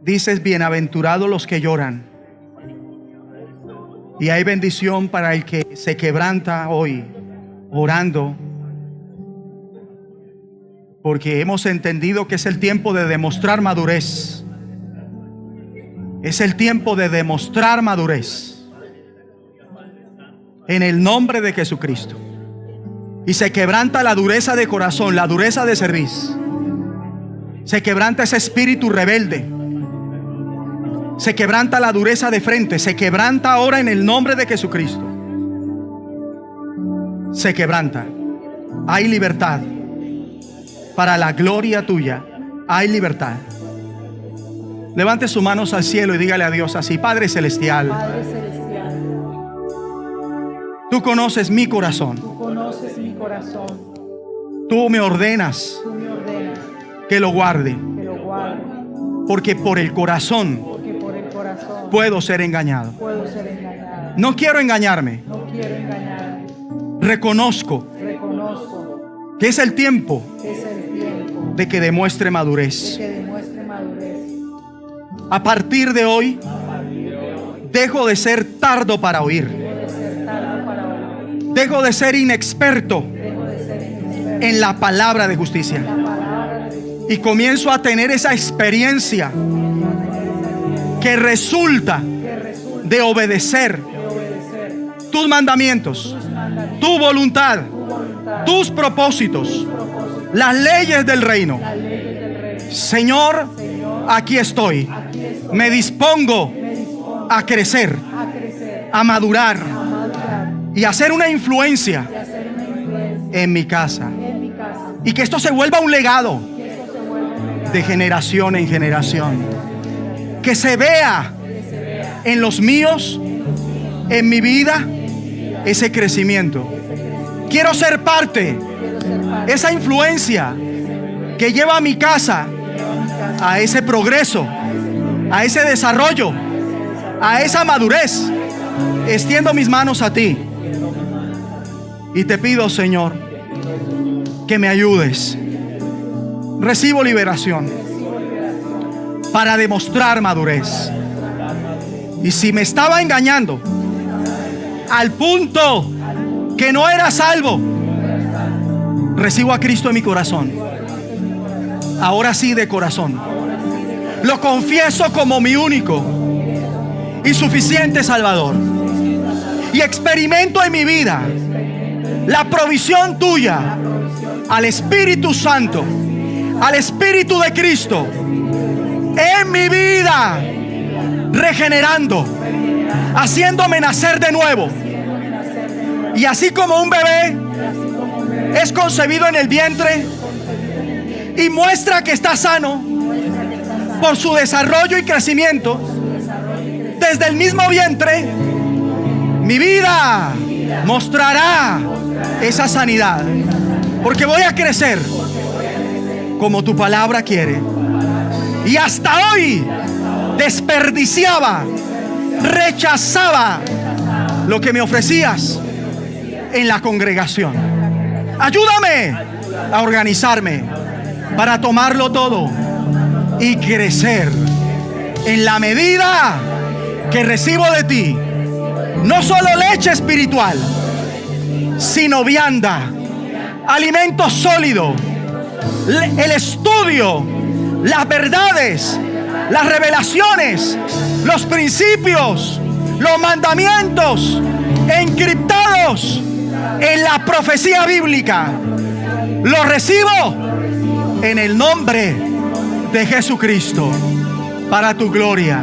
dices: bienaventurados los que lloran. Y hay bendición para el que se quebranta hoy orando, porque hemos entendido que es el tiempo de demostrar madurez. Es el tiempo de demostrar madurez. En el nombre de Jesucristo. Y se quebranta la dureza de corazón, la dureza de cerviz. Se quebranta ese espíritu rebelde. Se quebranta la dureza de frente. Se quebranta ahora en el nombre de Jesucristo. Se quebranta. Hay libertad. Para la gloria tuya hay libertad. Levante sus manos al cielo y dígale a Dios así: Padre Celestial, Padre Celestial, tú conoces mi corazón. tú conoces mi corazón, Tú me ordenas tú me ordenas que lo guarde, que lo guarde, porque por el corazón porque por el corazón puedo ser engañado. puedo ser engañado. No quiero engañarme. No quiero engañarme. Reconozco Reconozco que es el tiempo que es el tiempo de que demuestre de madurez. que demuestre madurez. A partir de hoy, dejo de ser tardo para oír. Dejo de ser tardo para oír. Dejo de ser inexperto Dejo de ser inexperto en la palabra de justicia. en la palabra de Dios. Y comienzo a tener esa experiencia que resulta Que resulta de obedecer de obedecer tus mandamientos, tus mandamientos, tu voluntad, tu voluntad, tus propósitos, propósitos, las leyes del reino. las leyes del reino. Señor, Señor, aquí estoy. aquí estoy. Me dispongo Me dispongo a crecer, a crecer, a madurar a madurar y a hacer una influencia y a hacer una influencia en mi casa. en mi casa. Y que esto se vuelva un legado Que esto se vuelva un legado de generación en generación. Que se vea en los míos, en mi vida, ese crecimiento. Quiero ser parte, esa influencia que lleva a mi casa a ese progreso, a ese desarrollo, a esa madurez. Extiendo mis manos a ti y te pido, Señor, que me ayudes. Recibo liberación para demostrar madurez. Y si me estaba engañando al punto que no era salvo, recibo a Cristo en mi corazón. Ahora sí, de corazón. Lo confieso como mi único y suficiente Salvador. Y experimento en mi vida la provisión tuya al Espíritu Santo, al Espíritu de Cristo en mi vida, regenerando, haciéndome nacer de nuevo. Y así como un bebé es concebido en el vientre y muestra que está sano por su desarrollo y crecimiento, desde el mismo vientre, mi vida mostrará esa sanidad, porque voy a crecer como tu palabra quiere. Y hasta hoy desperdiciaba, rechazaba lo que me ofrecías en la congregación. Ayúdame a organizarme para tomarlo todo y crecer en la medida que recibo de ti, no solo leche espiritual, sino vianda, alimento sólido, el estudio, las verdades, las revelaciones, los principios, los mandamientos encriptados en la profecía bíblica. Lo recibo en el nombre de Jesucristo, para tu gloria.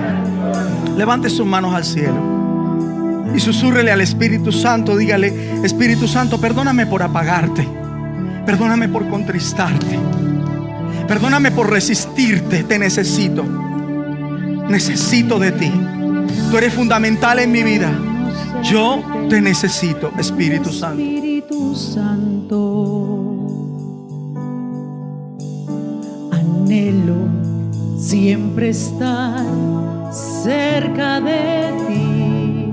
Levante sus manos al cielo y susúrrele al Espíritu Santo. Dígale: Espíritu Santo, perdóname por apagarte, perdóname por contristarte, perdóname por resistirte. Te necesito, necesito de ti. Tú eres fundamental en mi vida. Yo te necesito, Espíritu Santo. Espíritu Santo, anhelo siempre estar cerca de ti,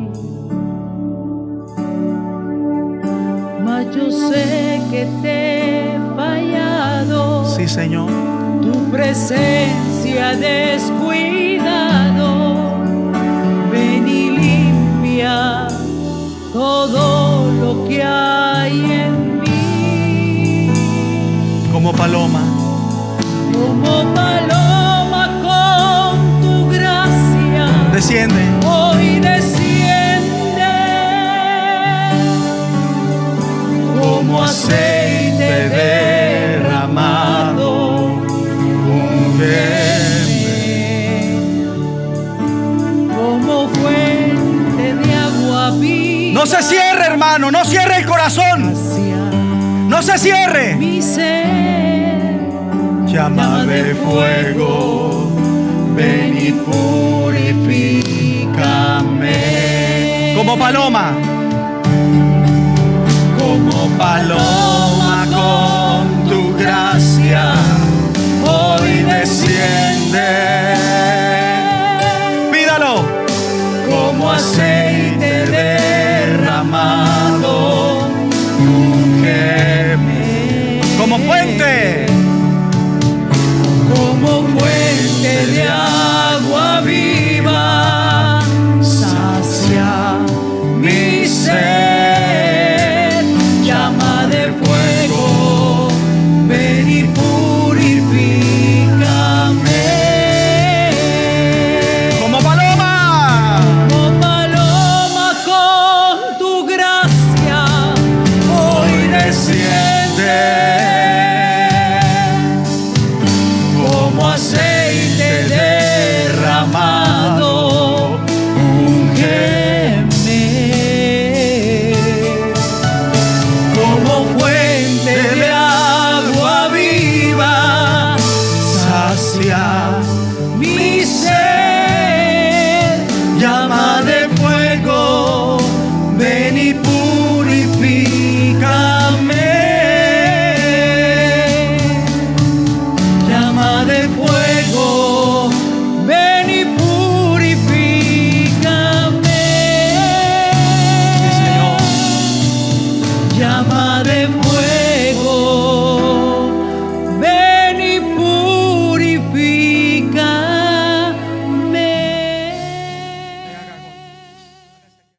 mas yo sé que te he fallado. Sí, Señor. Tu presencia descuidado. Ven y limpia todo lo que hay en mí. Como paloma, Como paloma con tu gracia, desciende. hoy desciende. Como aceite derramado, se cierre, hermano, no cierre el corazón, no se cierre. Mi ser, Llama de fuego, ven y purifícame. Como paloma, Como paloma con tu gracia, hoy desciende. pídalo. Como aceite derramado, úngeme. Como fuente, Como fuente de agua viva, sacia mi sed. Llama de fuego, ven y purifícame. como paloma. como paloma con tu gracia, Hoy desciende como aceite derramado, úngeme. Como fuente de agua viva, sacia mi sed. Llama de fuego, ven y purifícame. Llama de fuego, ven y purifícame. Llama de